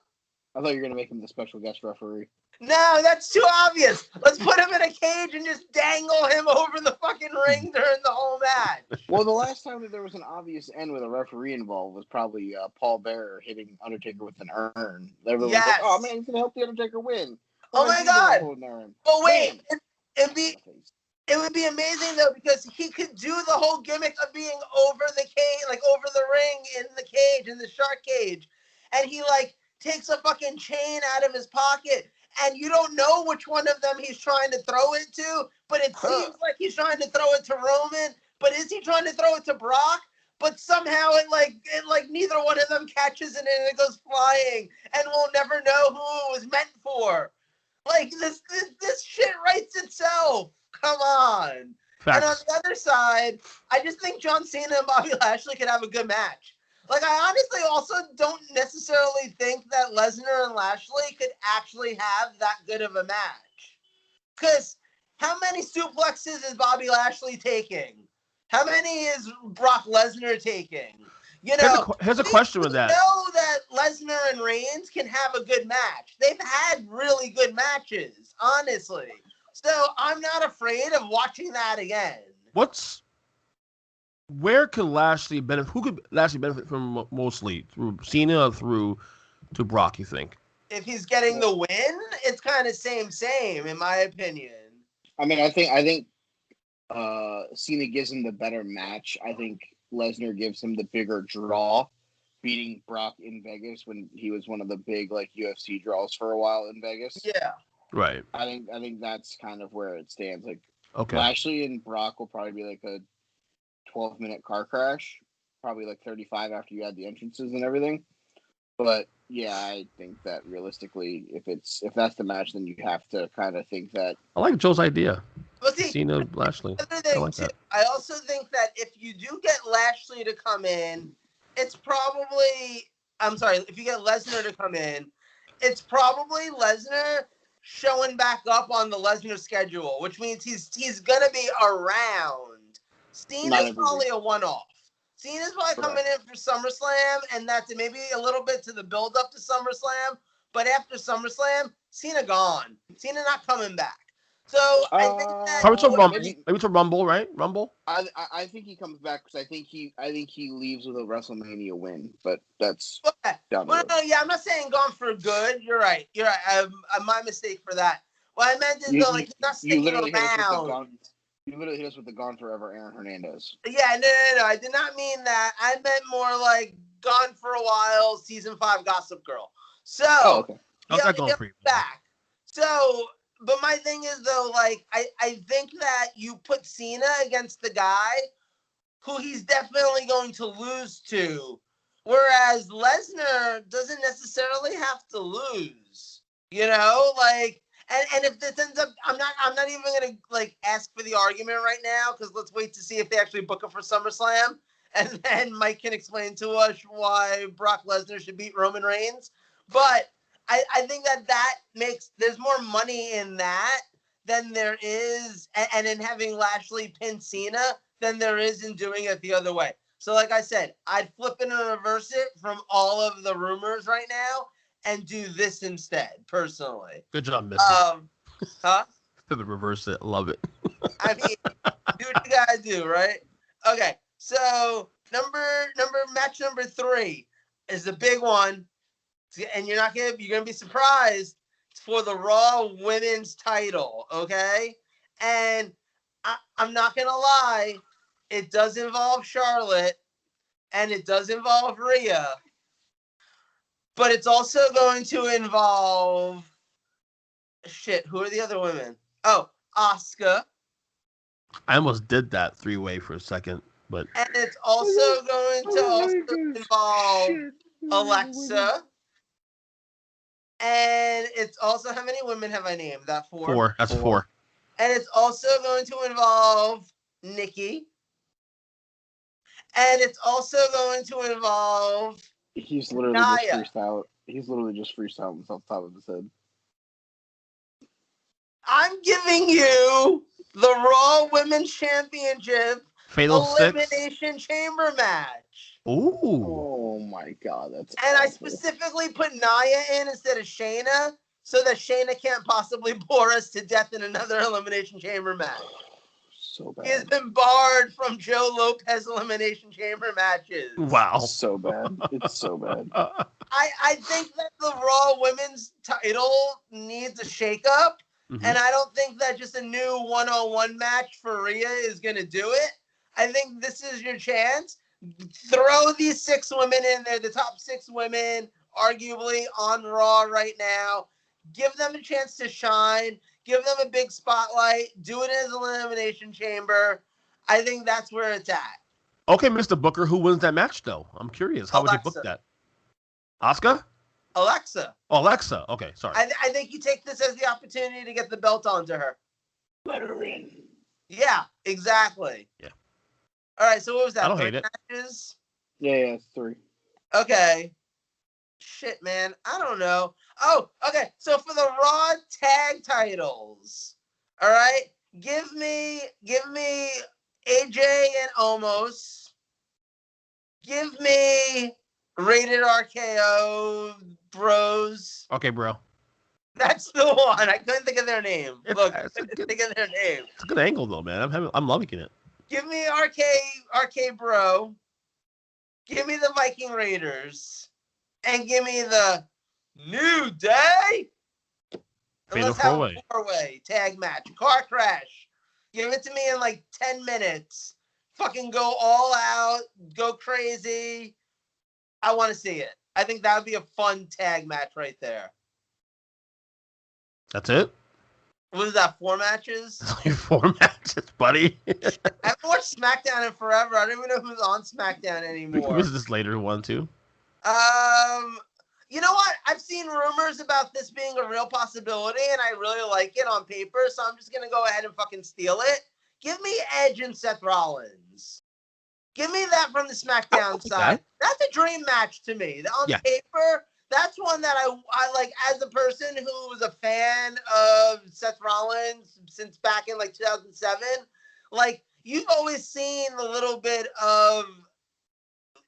I thought you were going to make him the special guest referee. No, that's too obvious. Let's put him in a cage and just dangle him over the fucking ring during the whole match. Well, the last time that there was an obvious end with a referee involved was probably Paul Bearer hitting Undertaker with an urn. Everyone was like, oh, man, he's going to help the Undertaker win. Oh, my God. But wait, it would be amazing, though, because he could do the whole gimmick of being over the cage, like over the ring in the cage, in the shark cage. And he, like, takes a fucking chain out of his pocket. And you don't know which one of them he's trying to throw it to, but it seems like he's trying to throw it to Roman. But is he trying to throw it to Brock? But somehow it neither one of them catches it and it goes flying, and we'll never know who it was meant for. Like this shit writes itself. Come on. Facts. And on the other side, I just think John Cena and Bobby Lashley could have a good match. Like, I honestly also don't necessarily think that Lesnar and Lashley could actually have that good of a match. Because how many suplexes is Bobby Lashley taking? How many is Brock Lesnar taking? You know, here's a question with that. I know that Lesnar and Reigns can have a good match. They've had really good matches, honestly. So I'm not afraid of watching that again. Where could Lashley benefit? Who could Lashley benefit from mostly? Through Cena or through to Brock, you think? If he's getting the win, it's kind of same, in my opinion. I mean, I think Cena gives him the better match. I think Lesnar gives him the bigger draw, beating Brock in Vegas when he was one of the big like UFC draws for a while in Vegas. Yeah. Right. I think that's kind of where it stands. Like, Lashley and Brock will probably be like a 12-minute car crash, probably like 35 after you add the entrances and everything. But yeah, I think that realistically, if that's the match, then you have to kind of think that. I like Joe's idea. Well, see, Cena, Lashley. I like that. I also think that if you do get Lashley to come in, it's probably. I'm sorry, if you get Lesnar to come in, it's probably Lesnar showing back up on the Lesnar schedule, which means he's gonna be around. Cena's probably a one-off. Cena's probably coming in for SummerSlam, and that's maybe a little bit to the build-up to SummerSlam. But after SummerSlam, Cena gone. Cena not coming back. So I think that maybe to Rumble, right? Rumble. I think he comes back because I think he leaves with a WrestleMania win, but that's down the road. No, yeah, I'm not saying gone for good. You're right. My mistake for that. What I meant is he's not sticking around. You literally hit us with the Gone Forever Aaron Hernandez. Yeah, no. I did not mean that. I meant more like Gone for a While, season 5 Gossip Girl. So, okay. How's going for you? Back. So, but my thing is though, like, I think that you put Cena against the guy who he's definitely going to lose to, whereas Lesnar doesn't necessarily have to lose. You know, like. And if this ends up, I'm not even gonna like ask for the argument right now because let's wait to see if they actually book him for SummerSlam, and then Mike can explain to us why Brock Lesnar should beat Roman Reigns. But I think that makes there's more money in that than there is, and in having Lashley pin Cena than there is in doing it the other way. So like I said, I'd flip it and reverse it from all of the rumors right now. And do this instead, personally. Good job, Mister. Huh? To the reverse it. Love it. I mean, do what you gotta do, right? Okay, so match number 3 is the big one, and you're gonna be surprised. It's for the Raw Women's title, okay? And I'm not gonna lie, it does involve Charlotte, and it does involve Rhea. But it's also going to involve who are the other women? Oh, Asuka. I almost did that 3-way for a second, but and it's also going to involve Alexa. And it's also how many women have I named? That 4. 4. That's 4. And it's also going to involve Nikki. And it's also going to involve He's literally just freestyle. He's literally just freestyling off the top of his head. I'm giving you the Raw Women's Championship Elimination Chamber match. Ooh. Oh my God, that's and awful. I specifically put Nia in instead of Shayna so that Shayna can't possibly bore us to death in another Elimination Chamber match. So bad. He has been barred from Joe Lopez Elimination Chamber matches. Wow. So bad. It's so bad. I think that the Raw Women's title needs a shakeup, and I don't think that just a new one-on-one match for Rhea is going to do it. I think this is your chance. Throw these 6 women in there, the top 6 women, arguably on Raw right now. Give them a chance to shine. Give them a big spotlight. Do it as an Elimination Chamber. I think that's where it's at. Okay, Mr. Booker, who wins that match, though? I'm curious. How would you book that? Asuka? Alexa. Oh, Alexa. Okay, sorry. I think you take this as the opportunity to get the belt onto her. Let her in. Yeah, exactly. Yeah. All right, so what was that? I don't hate it. Matches? Yeah, 3. Okay. Shit, man. I don't know. Oh, okay. So for the Raw tag titles, all right, give me AJ and Omos. Give me Rated RKO Bros. Okay, bro. That's the one. I couldn't think of their name. I couldn't think of their name. It's a good angle, though, man. I'm loving it. Give me RK Bro. Give me the Viking Raiders. And give me the New Day. And let's have a 4-way tag match. Car crash. Give it to me in like 10 minutes. Fucking go all out. Go crazy. I want to see it. I think that would be a fun tag match right there. That's it? What is that, 4 matches? 4 matches, buddy. I haven't watched SmackDown in forever. I don't even know who's on SmackDown anymore. Who's this later one, too? You know what? I've seen rumors about this being a real possibility, and I really like it on paper, so I'm just going to go ahead and fucking steal it. Give me Edge and Seth Rollins. Give me that from the SmackDown side. That's a dream match to me. On paper, that's one that I like as a person who was a fan of Seth Rollins since back in like 2007. Like, you've always seen the little bit of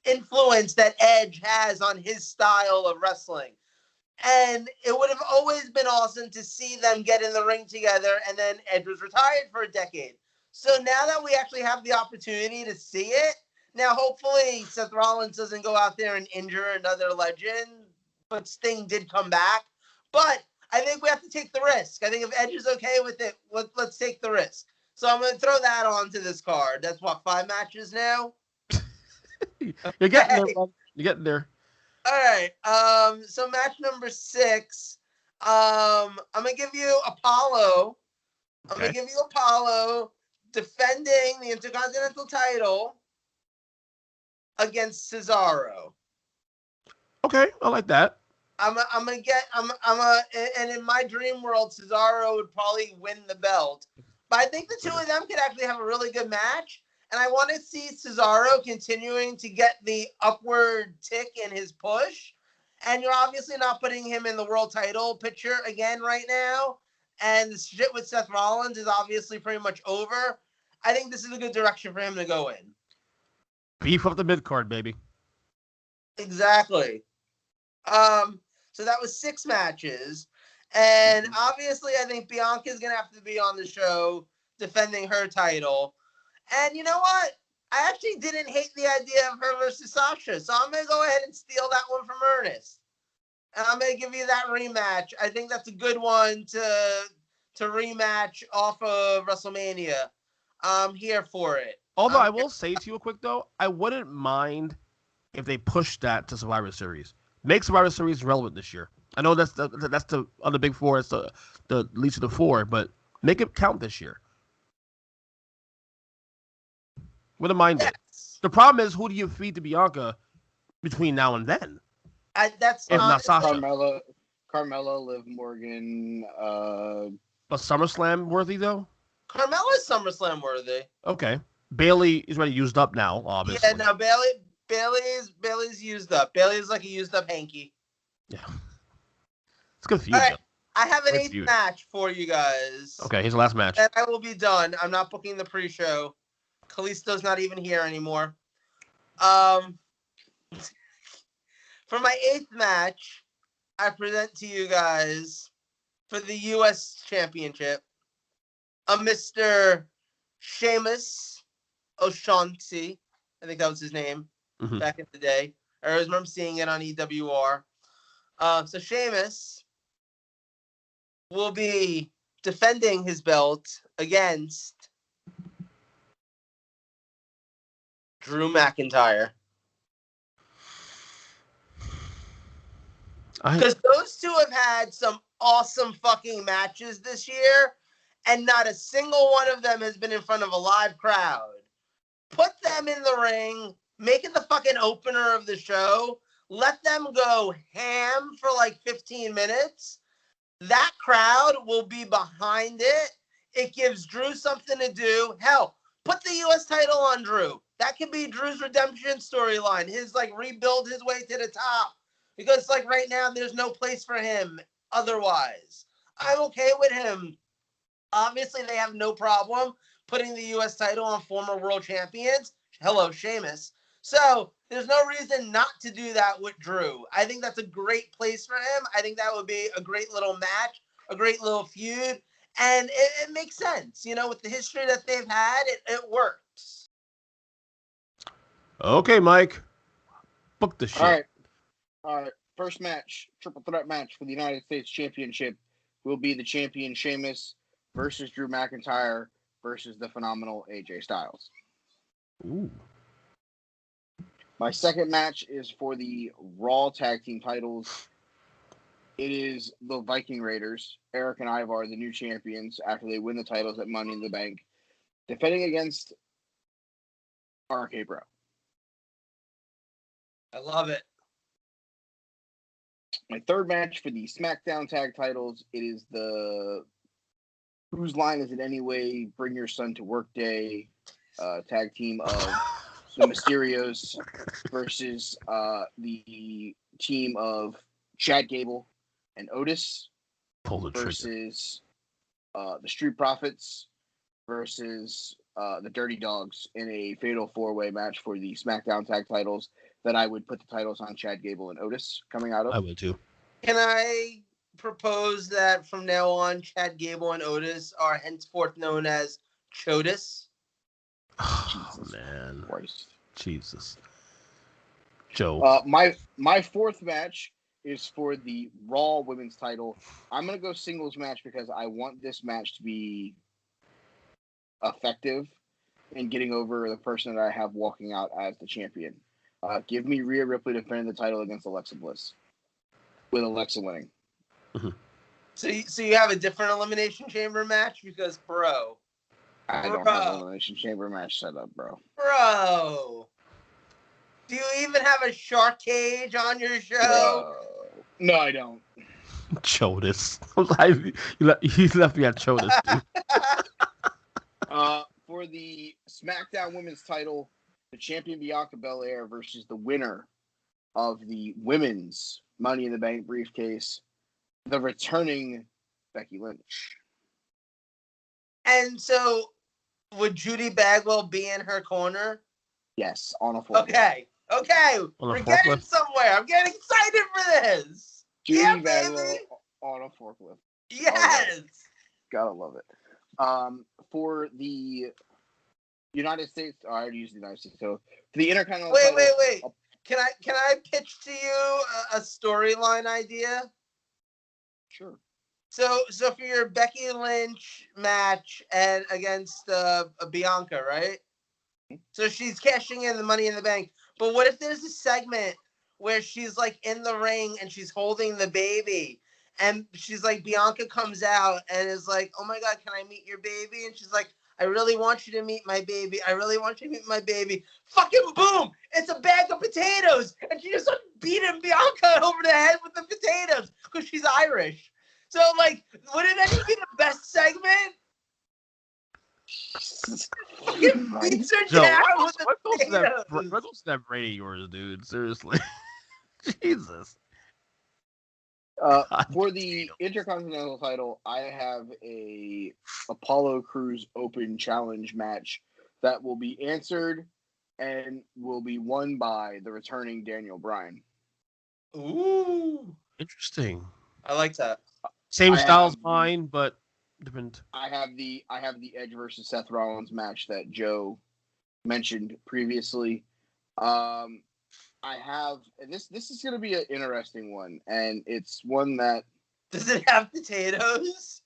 influence that Edge has on his style of wrestling. And it would have always been awesome to see them get in the ring together, and then Edge was retired for a decade. So now that we actually have the opportunity to see it, now hopefully Seth Rollins doesn't go out there and injure another legend, but Sting did come back. But I think we have to take the risk. I think if Edge is okay with it, let's take the risk. So I'm going to throw that onto this card. That's what, 5 matches now? You're getting there, bud. You're getting there. All right. So match number 6. I'm gonna give you Apollo. I'm gonna give you Apollo defending the Intercontinental title against Cesaro. Okay, I like that. And in my dream world, Cesaro would probably win the belt. But I think the two of them could actually have a really good match. And I want to see Cesaro continuing to get the upward tick in his push. And you're obviously not putting him in the world title picture again right now. And the shit with Seth Rollins is obviously pretty much over. I think this is a good direction for him to go in. Beef up the mid-card, baby. Exactly. So that was 6 matches. And obviously, I think Bianca's going to have to be on the show defending her title. And you know what? I actually didn't hate the idea of her versus Sasha. So I'm going to go ahead and steal that one from Ernest. And I'm going to give you that rematch. I think that's a good one to rematch off of WrestleMania. I'm here for it. Although I will say to you quick, though, I wouldn't mind if they pushed that to Survivor Series. Make Survivor Series relevant this year. I know that's the on the big 4, it's the least of the 4, but make it count this year. Wouldn't mind it. The problem is, who do you feed to Bianca between now and then? That's if not Sasha. Carmella, Liv Morgan. But SummerSlam worthy though? Carmella's SummerSlam worthy. Okay. Bailey is already used up now, obviously. Yeah, no, Bailey's used up. Bailey's like a used up hanky. Yeah. It's good for you. All right. I have an 8th match for you guys. Okay, here's the last match. And I will be done. I'm not booking the pre-show. Kalisto's not even here anymore. For my 8th match, I present to you guys for the U.S. Championship a Mr. Sheamus O'Shaughnessy. I think that was his name back in the day. I always remember seeing it on EWR. So Sheamus will be defending his belt against Drew McIntyre. Because those two have had some awesome fucking matches this year, and not a single one of them has been in front of a live crowd. Put them in the ring, make it the fucking opener of the show, let them go ham for like 15 minutes. That crowd will be behind it. It gives Drew something to do. Hell, put the U.S. title on Drew. That could be Drew's redemption storyline. His like rebuild his way to the top. Because like right now, there's no place for him otherwise. I'm okay with him. Obviously, they have no problem putting the U.S. title on former world champions. Hello, Sheamus. So there's no reason not to do that with Drew. I think that's a great place for him. I think that would be a great little match, a great little feud. And it makes sense. You know, with the history that they've had, it works. Okay, Mike. Book the shit. All right. First match, triple threat match for the United States Championship will be the champion Sheamus versus Drew McIntyre versus the phenomenal AJ Styles. Ooh. My second match is for the Raw Tag Team titles. It is the Viking Raiders, Eric and Ivar, the new champions, after they win the titles at Money in the Bank, defending against RK Bro. I love it. My third match for the SmackDown Tag titles, it is the Whose Line Is It Anyway? Bring Your Son to Work Day tag team of the Mysterios versus the team of Chad Gable and Otis Pull the trigger. versus the Street Profits versus the Dirty Dogs in a fatal 4-way match for the SmackDown tag titles that I would put the titles on Chad Gable and Otis coming out of. I would too. Can I propose that from now on, Chad Gable and Otis are henceforth known as Chodis? Oh, man. Christ. Jesus. Joe. My fourth match is for the Raw Women's title. I'm going to go singles match because I want this match to be effective in getting over the person that I have walking out as the champion. Give me Rhea Ripley defending the title against Alexa Bliss, with Alexa winning. Mm-hmm. So you have a different Elimination Chamber match? Because, bro. I don't have an Elimination Chamber match set up, bro. Bro. Do you even have a shark cage on your show? Bro. No, I don't. Chodis. You left me at Chodis, dude. For the SmackDown Women's title, the champion Bianca Belair versus the winner of the Women's Money in the Bank briefcase, the returning Becky Lynch. And so, would Judy Bagwell be in her corner? Yes, on a forklift. Okay. We're getting somewhere. I'm getting excited for this. Judy Bagwell on a forklift. Yes. Gotta love it. For the United States, I already used the United States. So for the Intercontinental title. Wait. Can I pitch to you a storyline idea? Sure. So for your Becky Lynch match and against Bianca, right? So she's cashing in the Money in the Bank. But what if there's a segment where she's like in the ring and she's holding the baby, and she's like, Bianca comes out and is like, oh my God, can I meet your baby? And she's like, I really want you to meet my baby. I really want you to meet my baby. Fucking boom! It's a bag of potatoes, and she just starts beating Bianca over the head with the potatoes because she's Irish. So like, wouldn't that be the best segment? Fucking beats her down with the potatoes. What goes to that brain of yours, dude? Seriously. Jesus. For the Intercontinental title, I have a Apollo Crews Open Challenge match that will be answered and will be won by the returning Daniel Bryan. Ooh, interesting. I like that. Same style as mine, but different. I have the Edge versus Seth Rollins match that Joe mentioned previously. I have this is going to be an interesting one, and it's one that does it have potatoes?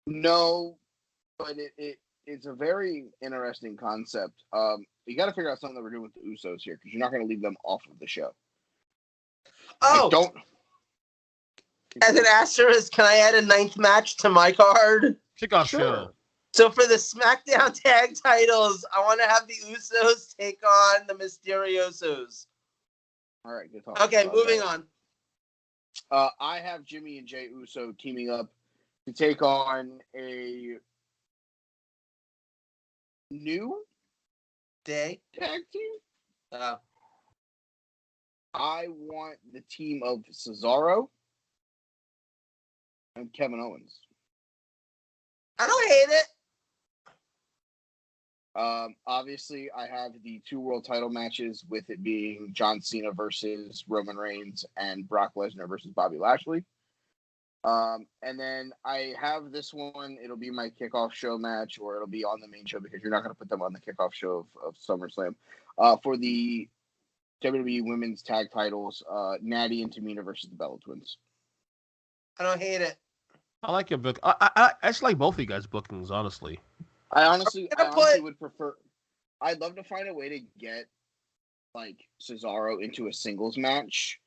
No, but it's a very interesting concept. You got to figure out something that we're doing with the Usos here, because you're not going to leave them off of the show. Oh, don't. As an asterisk, can I add a 9th match to my card? Kickoff show. So for the SmackDown tag titles, I want to have the Usos take on the Mysteriosos. All right, good talk. Okay, moving on. I have Jimmy and Jey Uso teaming up to take on a new tag team. Oh. I want the team of Cesaro and Kevin Owens. I don't hate it. Obviously, I have the 2 world title matches, with it being John Cena versus Roman Reigns and Brock Lesnar versus Bobby Lashley. And then I have this one. It'll be my kickoff show match, or it'll be on the main show, because you're not going to put them on the kickoff show of Summerslam. For the WWE Women's Tag Titles, Natty and Tamina versus the Bella Twins. I don't hate it. I like your book. I actually like both of you guys' bookings, honestly. I honestly would prefer. I'd love to find a way to get like Cesaro into a singles match,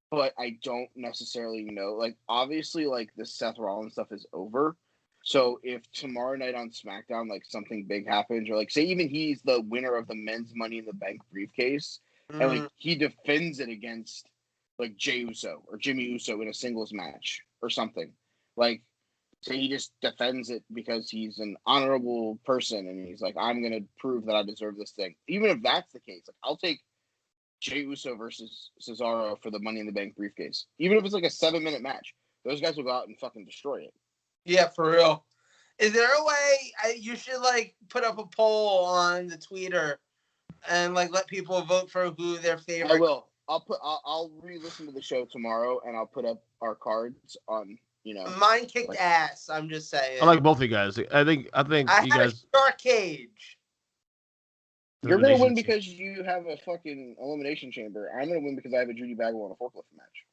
but I don't necessarily know. Like, obviously, like the Seth Rollins stuff is over. So if tomorrow night on SmackDown, like something big happens, or like say even he's the winner of the men's Money in the Bank briefcase, and like he defends it against like Jey Uso or Jimmy Uso in a singles match or something, like. So he just defends it because he's an honorable person, and he's like, I'm going to prove that I deserve this thing. Even if that's the case, like I'll take Jey Uso versus Cesaro for the Money in the Bank briefcase. Even if it's like a 7-minute match, those guys will go out and fucking destroy it. Yeah, for real. Is there a way you should like put up a poll on the Twitter and like let people vote for who their favorite? I will. I'll re-listen to the show tomorrow and I'll put up our cards on. Mine kicked ass. I'm just saying. I like both of you guys. I think I you had guys. a shark cage. You're gonna win because you have a fucking elimination chamber. I'm gonna win because I have a Judy Bagwell and a forklift match.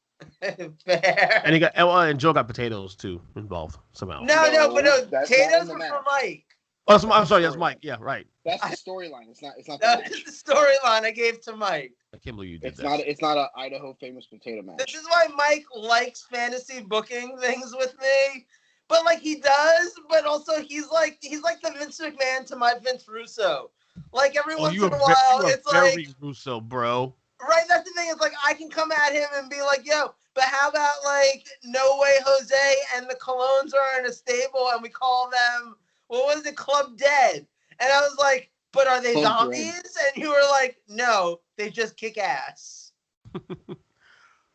Fair. And Joe got potatoes too involved somehow. No, potatoes were match. for Mike. Oh, I'm sorry. That's Mike. Yeah, right. That's the storyline. It's not. That's the storyline I gave to Mike. I can't believe you did It's not a Idaho famous potato match. This is why Mike likes fantasy booking things with me. But like he does, but also he's like the Vince McMahon to my Vince Russo. Like every once in a while, it's very Russo, bro. Right, that's the thing. It's like I can come at him and be like, "Yo, but how about like No Way Jose and the Colognes are in a stable and we call them what was it, Club Dead?" And I was like, "But are they zombies?" And you were like, "No, they just kick ass."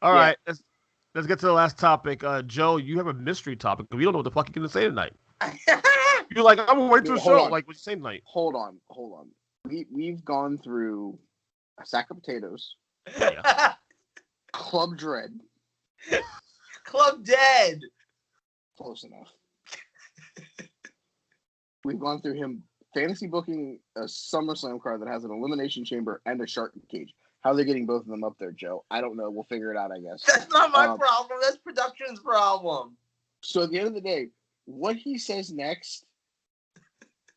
All right, let's get to the last topic. Joe, you have a mystery topic. We don't know what the fuck you're gonna say tonight. You're like, I'm gonna wait till the show. Like, what you say tonight? Hold on. We've gone through a sack of potatoes. Yeah. Club Dread. Club Dead. Close enough. We've gone through him fantasy booking a SummerSlam card that has an elimination chamber and a shark cage. How are they getting both of them up there, Joe? I don't know. We'll figure it out, I guess. That's not my problem. That's production's problem. So at the end of the day, what he says next,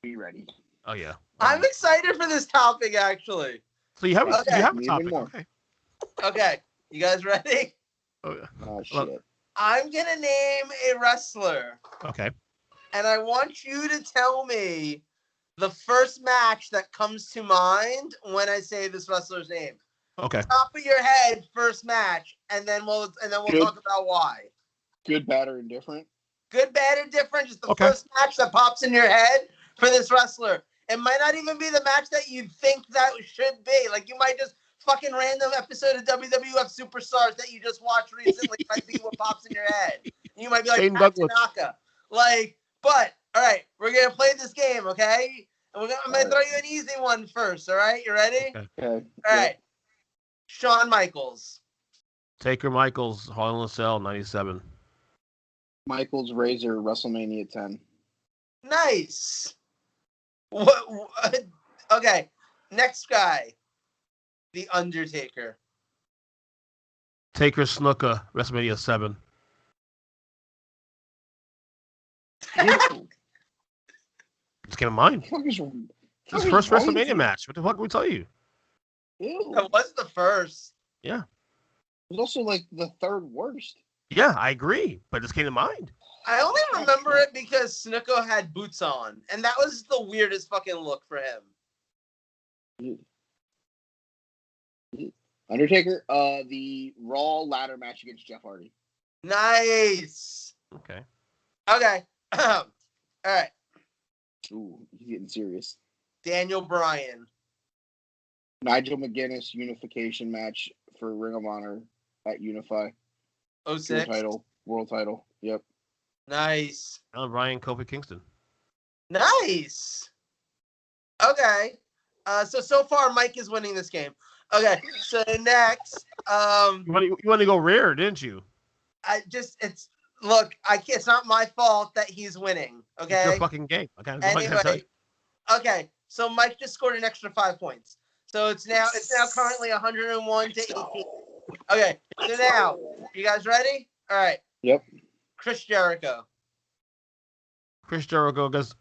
be ready. Oh yeah. I'm excited for this topic, actually. So you have a topic. Okay. You guys ready? Oh yeah. Oh shit. I'm gonna name a wrestler. Okay. And I want you to tell me the first match that comes to mind when I say this wrestler's name. Okay. Top of your head, first match, and then we'll talk about why. Good, bad, or indifferent? Good, bad, or different. Just the first match that pops in your head for this wrestler. It might not even be the match that you think that should be. Like, you might just fucking random episode of WWF Superstars that you just watched recently might be what pops in your head. You might be like, Tanaka. Like, but, all right, we're going to play this game, okay? And I'm going to throw you an easy one first, all right? You ready? Okay. All right. Shawn Michaels. Taker Michaels, Hall in a Cell, 97. Michaels Razor, WrestleMania 10. Nice. What? Okay. Next guy. The Undertaker. Taker Snuka, WrestleMania 7. Just came to mind. His first WrestleMania match. What the fuck did we tell you? Ew. That was the first. Yeah. It was also like the third worst. Yeah, I agree, but it just came to mind. I only remember it because Snuka had boots on, and that was the weirdest fucking look for him. Undertaker, the Raw ladder match against Jeff Hardy. Nice. Okay. All right. Ooh, he's getting serious. Daniel Bryan. Nigel McGuinness unification match for Ring of Honor at Unify. 06. World title. Yep. Nice. Bryan, Kofi Kingston. Nice. Okay. So far, Mike is winning this game. Okay. So next, you want to go rare, didn't you? It's not my fault that he's winning. Okay. It's your fucking game. Okay. Anyway. Okay. So Mike just scored an extra 5 points. So it's now currently 101 to 18. Okay. So now, you guys ready? All right. Yep. Chris Jericho. Chris Jericho gets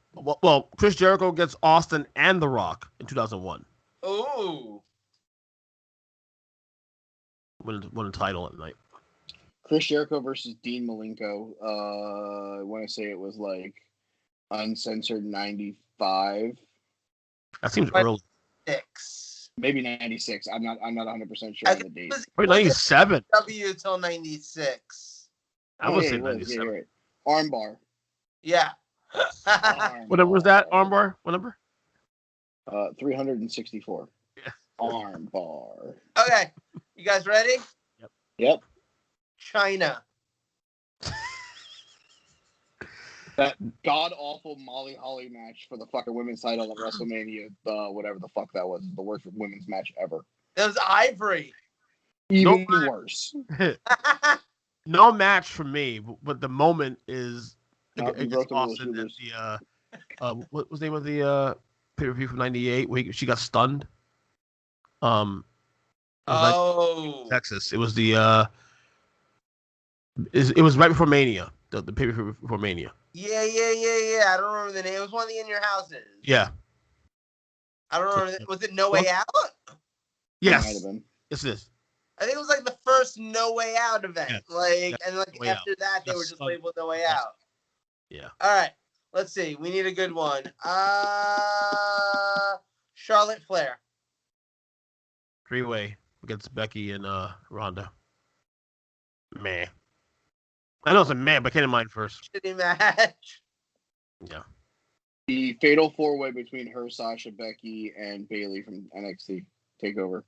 Austin and The Rock in 2001. Ooh. Won a title at night. Chris Jericho versus Dean Malenko. I want to say it was like uncensored 95. That seems early. 6. Maybe 96. I'm not 100% sure on the date. Wait, 97. W till 96. I would say 97. Yeah, right. Armbar. Yeah. What number was that? Armbar? What number? 364. Yeah. Armbar. Okay, you guys ready? Yep. China. That god awful Molly Holly match for the fucking women's title at WrestleMania, whatever the fuck that was, the worst women's match ever. It was Ivory. Even worse. No match for me, but the moment is against Austin at the what was the name of the pay-per-view from '98 where she got stunned. It was Texas. It was the it was right before Mania, the pay-per-view before Mania. Yeah. I don't remember the name. It was one of the In Your Houses. Yeah. I don't remember. Was it No Way Out? Yes. Yes, it is. I think it was like the first No Way Out event. Yes. And like after that, they were just labeled No Way Out. Yeah. All right. Let's see. We need a good one. Charlotte Flair. 3-way against Becky and Ronda. Man. I know it's a man, but I can't mind first. Shitty match. Yeah. The fatal 4-way between her, Sasha, Becky, and Bayley from NXT TakeOver.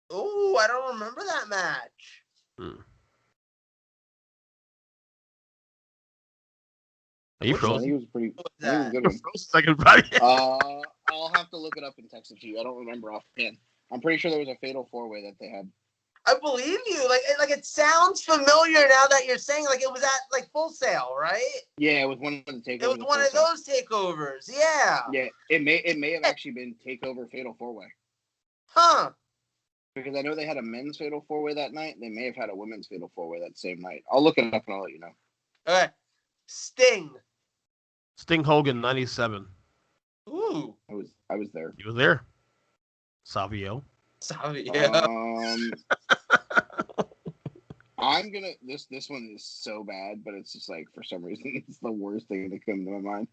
Oh, I don't remember that match. Are you frozen? I think it was pretty. I think it was a good one. Second, buddy. I'll have to look it up and text it to you. I don't remember offhand. I'm pretty sure there was a fatal 4-way that they had. I believe you. Like it sounds familiar now that you're saying. Like it was at like Full Sail, right? Yeah, it was one of the takeovers. It was one of those takeovers. Yeah. Yeah, it may have actually been takeover fatal 4-way. Huh. Because I know they had a men's fatal 4-way that night. They may have had a women's fatal 4-way that same night. I'll look it up and I'll let you know. Okay. Sting Hogan 97. Ooh. I was there. You were there. Savio. I'm gonna this one is so bad, but it's just like for some reason it's the worst thing that come to my mind.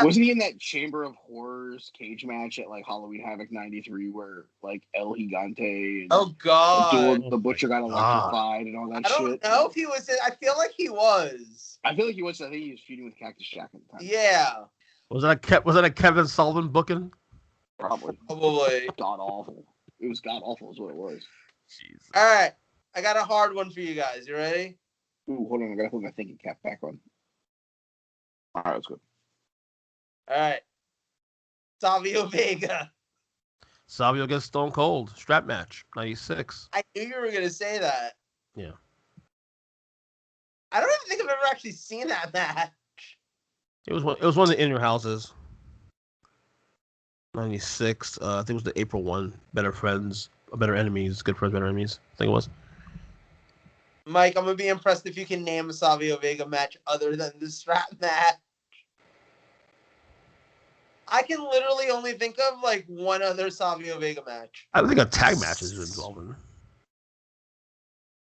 Wasn't he in that Chamber of Horrors cage match at like Halloween Havoc '93 where like El Gigante and the Butcher got electrified and all that shit? I don't know if he was in, I feel like he was. I feel like he was. I think he was feuding with Cactus Jack at the time. Yeah. Was that a Kevin Sullivan booking? Probably. God awful. It was god awful is what it was. Jesus. All right. I got a hard one for you guys. You ready? Ooh, hold on. I gotta put my thinking cap back on. All right, let's go. All right. Savio Vega. Savio against Stone Cold. Strap match. 96. I knew you were going to say that. Yeah. I don't even think I've ever actually seen that match. It was one of the inner houses. 96. I think it was the April one. Better Friends, Better Enemies. Good Friends, Better Enemies. I think it was. Mike, I'm going to be impressed if you can name a Savio Vega match other than the strap match. I can literally only think of like one other Savio Vega match. I don't think a tag match is involved in.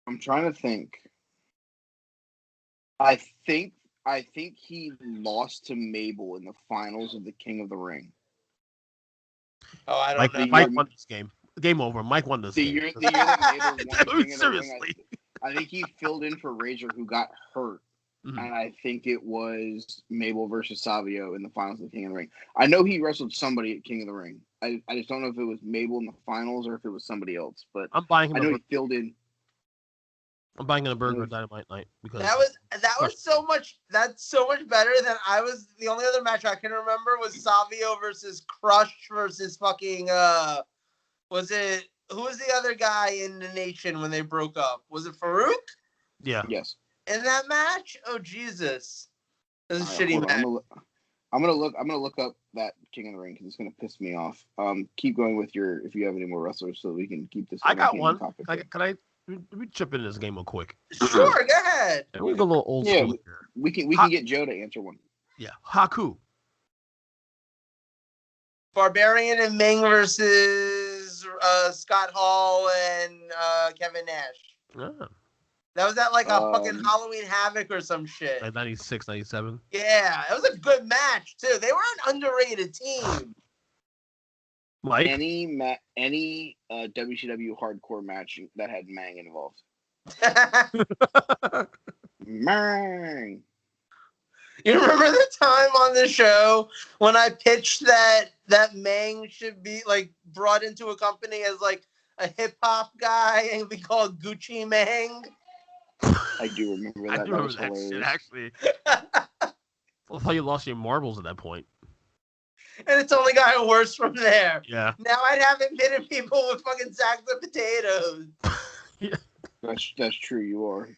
I'm trying to think. I think he lost to Mabel in the finals of the King of the Ring. Oh, I don't know. Mike won this game. Game over. Mike won this game. The year that Mabel won King seriously. of the Ring, I think he filled in for Razor, who got hurt. Mm-hmm. And I think it was Mabel versus Savio in the finals of the King of the Ring. I know he wrestled somebody at King of the Ring. I just don't know if it was Mabel in the finals or if it was somebody else. But I'm buying him. I know he filled in. I'm buying him a burger Dynamite night because that was so much. That's so much better than I was. The only other match I can remember was Savio versus Crush versus fucking. Was it who was the other guy in the Nation when they broke up? Was it Farouk? Yeah. Yes. In that match? Oh Jesus! This is a shitty match. I'm gonna look up that King of the Ring because it's gonna piss me off. Keep going with if you have any more wrestlers so we can keep this. I got one. Can I we chip in this game real quick? Sure, go ahead. We go a little old school here. We can get Joe to answer one. Yeah, Haku. Barbarian and Ming versus Scott Hall and Kevin Nash. Yeah. That was at like a fucking Halloween Havoc or some shit. Like 96, 97. Yeah, it was a good match too. They were an underrated team. Mike? Any WCW hardcore match that had Mang involved. Mang. You remember the time on the show when I pitched that Mang should be like brought into a company as like a hip hop guy and be called Gucci Mang? I do remember that. I do remember that shit, actually. I thought you lost your marbles at that point. And it's only gotten worse from there. Yeah. Now I'd have it pitted people with fucking sacks of potatoes. Yeah. That's true. You are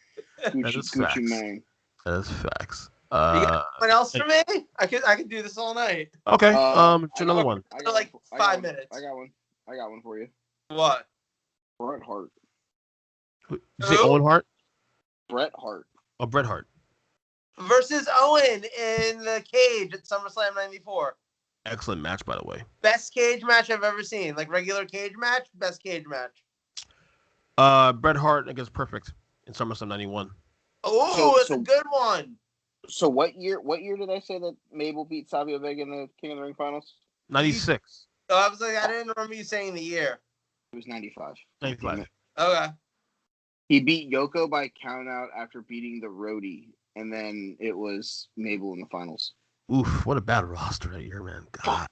Gucci Mang. That is facts. You got someone else for me? I could do this all night. Okay. Another one. For like 5 minutes. I got one for you. What? Bret Hart. You say Owen Hart? Bret Hart. Oh, Bret Hart. Versus Owen in the cage at SummerSlam 94. Excellent match, by the way. Best cage match I've ever seen. Like regular cage match, best cage match. Bret Hart against Perfect in SummerSlam 91. Oh, it's a good one. So what year did I say that Mabel beat Savio Vega in the King of the Ring finals? 96. So I was like, I didn't remember you saying the year. It was 95. 95. Okay. He beat Yoko by count out after beating the Roadie, and then it was Mabel in the finals. Oof, what a bad roster that year, man. God.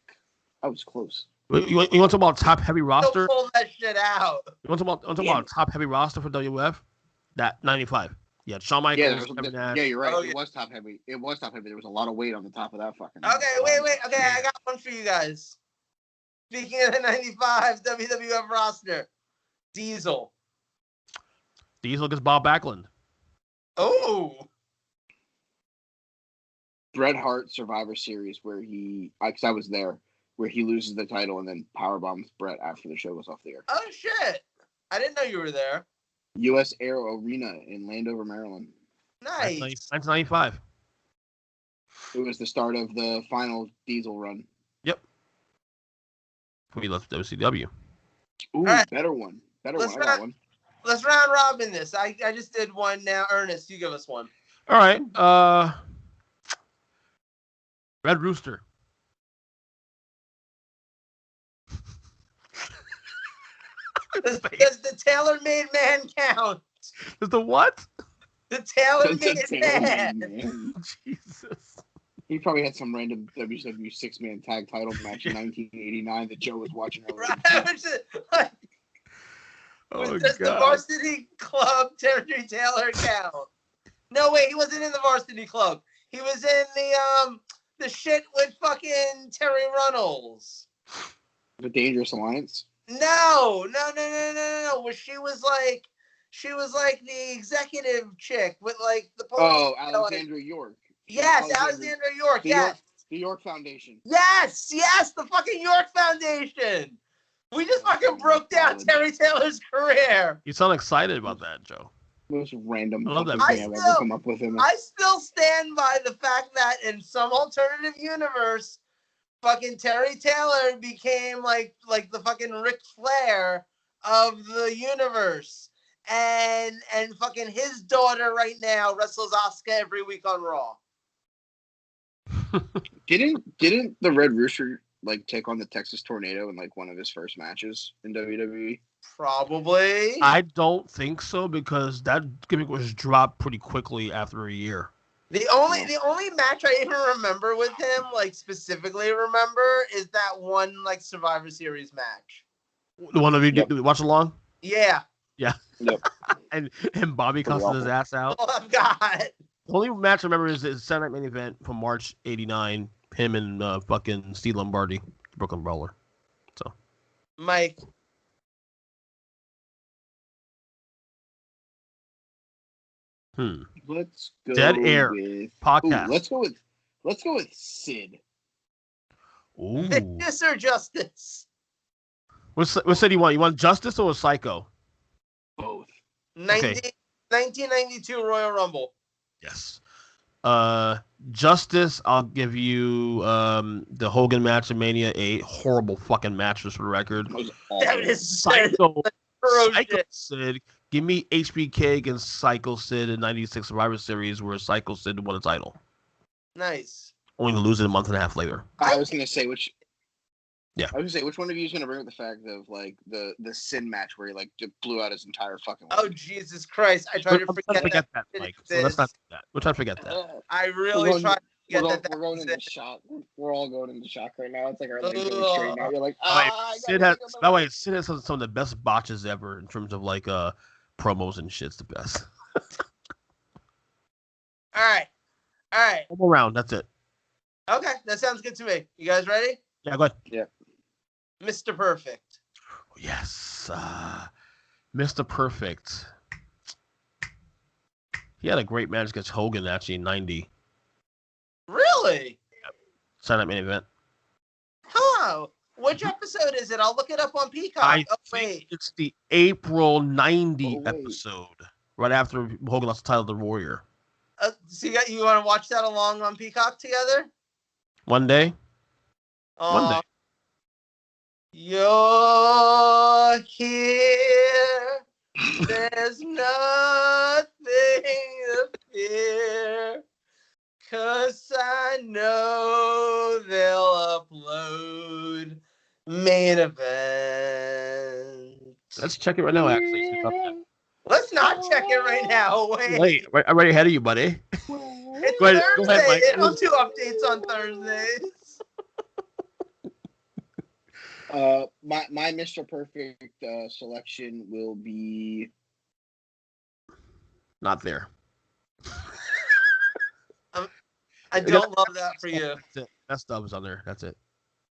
I was close. You want to talk about top heavy roster? Don't pull that shit out. You want to talk about top heavy roster for WF? That 95. Yeah, Shawn Michaels, Kevin Nash. Yeah, you're right. Oh, It was top heavy. There was a lot of weight on the top of that fucking. Okay, wait. Okay, I got one for you guys. Speaking of the 95 WWF roster, Diesel. Diesel against Bob Backlund. Oh. Bret Hart Survivor Series where because I was there, where he loses the title and then powerbombs Bret after the show goes off the air. Oh, shit. I didn't know you were there. U.S. Air Arena in Landover, Maryland. Nice. 1995. It was the start of the final Diesel run. Yep. Before he left WCW. Ooh, right. Better one. I got one. Let's round robin this. I just did one now. Ernest, you give us one. All right. Red Rooster. Does the tailor-made man count? Is the what? The tailor-made man. Jesus. He probably had some random WCW six-man tag title match in 1989 that Joe was watching earlier. Does the Varsity Club Terry Taylor count? No, wait, he wasn't in the Varsity Club. He was in the shit with fucking Terry Runnels. The Dangerous Alliance? No. Where she was like the executive chick with like the Alexandra York. Yes, Alexandra York. Yes. The York Foundation. Yes, the fucking York Foundation. We just fucking broke down Terry Taylor's career. You sound excited about that, Joe. Most random I love that thing I've ever come up with him. I still stand by the fact that in some alternative universe, fucking Terry Taylor became like the fucking Ric Flair of the universe. And fucking his daughter right now wrestles Asuka every week on Raw. Didn't the Red Rooster like take on the Texas Tornado in like one of his first matches in WWE? Probably. I don't think so because that gimmick was dropped pretty quickly after a year. The only match I even remember with him, like specifically remember, is that one like Survivor Series match. The one that we watch along? Yeah. Yeah. Yep. and Bobby cusses his ass out. All I've got. The only match I remember is the Saturday Night Main Event from March '89. Him and fucking Steve Lombardi, Brooklyn Brawler. So, Mike. Let's go. Dead Air with, podcast. Let's go with Sid. Ooh. Vicious or Justice? What Sid you want? You want Justice or Psycho? Both. 1992 Royal Rumble. Yes. Justice, I'll give you the Hogan match in Mania 8. Horrible fucking match, just for the record. That is Psycho Sid. Give me HBK against Psycho Sid in 96 Survivor Series where Psycho Sid won the title. Nice. Only to lose it a month and a half later. I was gonna say which one of you is gonna bring up the fact of like the Sin match where he like blew out his entire fucking life. Oh Jesus Christ! I tried to forget that, Mike. So let's not do that. We're trying to forget that. I really tried to We're going into shock. We're all going into shock right now. It's like our legs are straight now. You're like, by the way, Sid has some of the best botches ever in terms of like promos and shit's the best. All right. One more round. That's it. Okay, that sounds good to me. You guys ready? Yeah, go ahead. Yeah. Mr. Perfect. Yes, Mr. Perfect. He had a great match against Hogan actually in '90. Really? Yep. Sign up main event. Huh. Which episode is it? I'll look it up on Peacock. I think it's the April '90 episode, right after Hogan lost the title to the Warrior. So you want to watch that along on Peacock together? One day. One day. You're here. There's nothing to fear. 'Cause I know they'll upload main event. Let's check it right now, actually. Let's not check it right now. Wait. I'm right ahead of you, buddy. It's go ahead, Thursday. Mike. They don't do updates on Thursdays. My Mr. Perfect selection will be not there. I don't love that for you. That stuff is on there. That's it.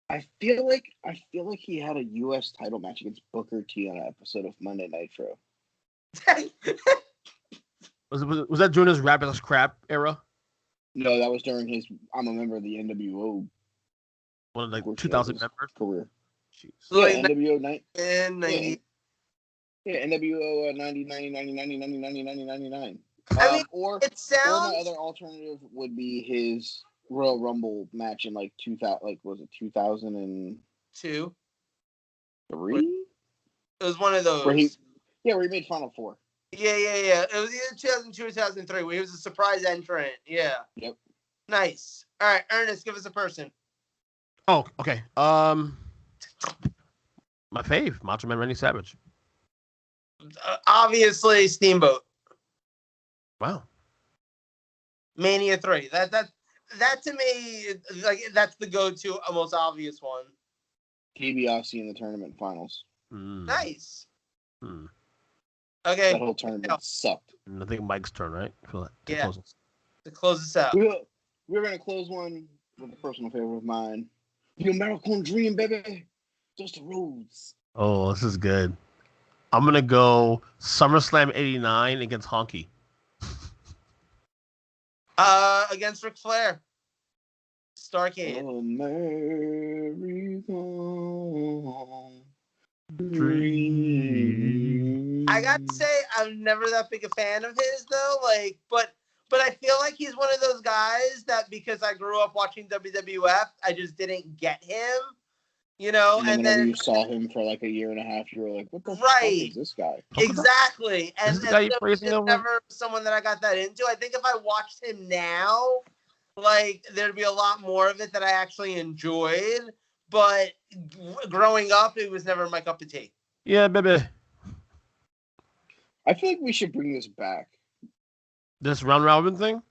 I feel like he had a U.S. title match against Booker T on an episode of Monday Nitro. Was that during his Rapid Crap era? No, that was during his. I'm a member of the NWO. One of the 2000 members career. Jeez. Yeah, NWO 90. Yeah, NWO 90, 90, 90, 90, 90, 90, 90, 99. I mean, or it sounds. Or my other alternative would be his Royal Rumble match in like 2000. Like was it 2002? 3? It was one of those. Where he made Final Four. Yeah. It was either 2002 or 2003 where he was a surprise entrant. Yeah. Yep. Nice. All right, Ernest, give us a person. Oh, okay. My fave, Macho Man Randy Savage. Obviously, Steamboat. Wow. Mania 3. That to me, like that's the go-to, most obvious one. DiBiase in the tournament finals. Nice. Mm. Okay. That whole tournament sucked. I think Mike's turn, right? To close this out. We're going to close one with a personal favorite of mine. The American Dream, baby. Dusty Rhodes. Oh, this is good. I'm going to go SummerSlam 89 against Honky. Against Ric Flair. Starcade. American Dream. I got to say, I'm never that big a fan of his, though. Like, but I feel like he's one of those guys that because I grew up watching WWF, I just didn't get him. You know, and then you saw him for like a year and a half, you were like, "What the fuck is this guy?" Exactly, and he's never someone that I got that into. I think if I watched him now, like there'd be a lot more of it that I actually enjoyed. But growing up, it was never my cup of tea. Yeah, baby. I feel like we should bring this back. This round robin thing.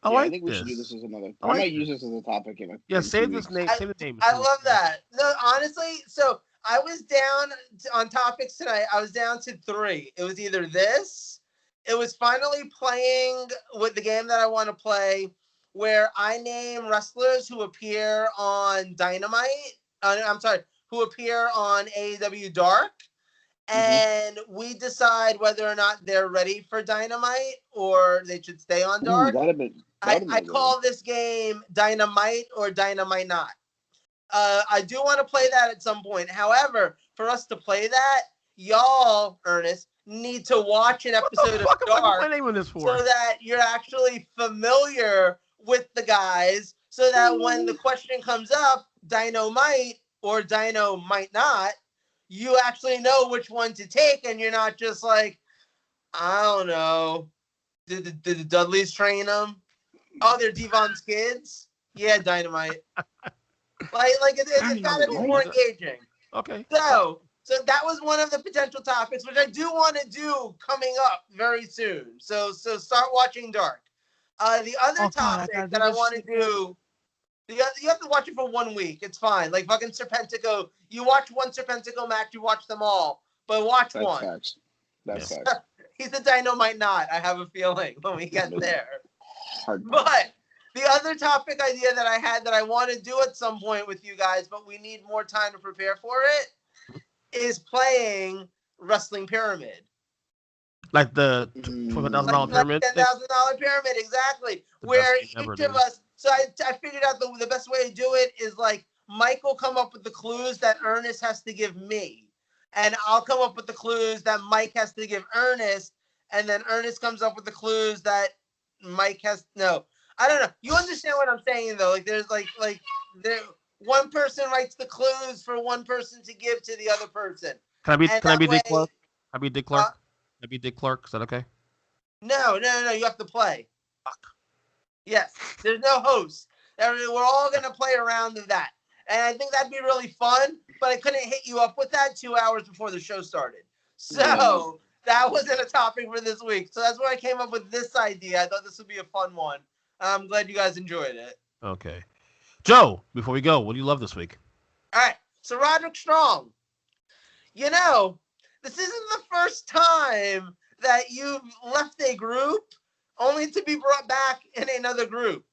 I think we should do this as another. I might use this as a topic in save this name. Save the name. I love that. No, honestly, so I was down on topics tonight. I was down to 3. It was either this. It was finally playing with the game that I want to play, where I name wrestlers who appear on Dynamite. Who appear on AEW Dark. And we decide whether or not they're ready for Dynamite or they should stay on Dark. I call this game Dynamite or Dynamite Not. I do want to play that at some point. However, for us to play that, y'all, Ernest, need to watch an episode of Dark so that you're actually familiar with the guys so that when the question comes up, Dynamite or Dino might not, you actually know which one to take, and you're not just like, I don't know, did the Dudleys train them? Oh, they're Devon's kids? Yeah, Dynamite. It's got to be more engaging. Okay. So that was one of the potential topics, which I do want to do coming up very soon. So start watching Dark. The other God, topic that I want to do, you have to watch it for 1 week. It's fine. Like fucking Serpentico, you watch one Serpentico match, you watch them all, but watch That's one. Facts. That's facts. He's a Dynamite not. I have a feeling when we get there. Hard. But the other topic idea that I had that I want to do at some point with you guys, but we need more time to prepare for it, is playing Wrestling Pyramid. Like the $12,000 pyramid? Like $10,000 pyramid, exactly. Where each of us, so I figured out the best way to do it is like Mike will come up with the clues that Ernest has to give me. And I'll come up with the clues that Mike has to give Ernest. And then Ernest comes up with the clues that Mike has. No, I don't know. You understand what I'm saying, though? Like there's like there, one person writes the clues for one person to give to the other person. Can I be Dick Clark? Can I be Dick Clark? Can I be Dick Clark? Is that okay? No. You have to play. Fuck. Yes. There's no host. We're all going to play around in that. And I think that'd be really fun, but I couldn't hit you up with that 2 hours before the show started. So that wasn't a topic for this week. So that's where I came up with this idea. I thought this would be a fun one. I'm glad you guys enjoyed it. Okay. Joe, before we go, what do you love this week? All right. So Roderick Strong, you know, this isn't the first time that you've left a group only to be brought back in another group.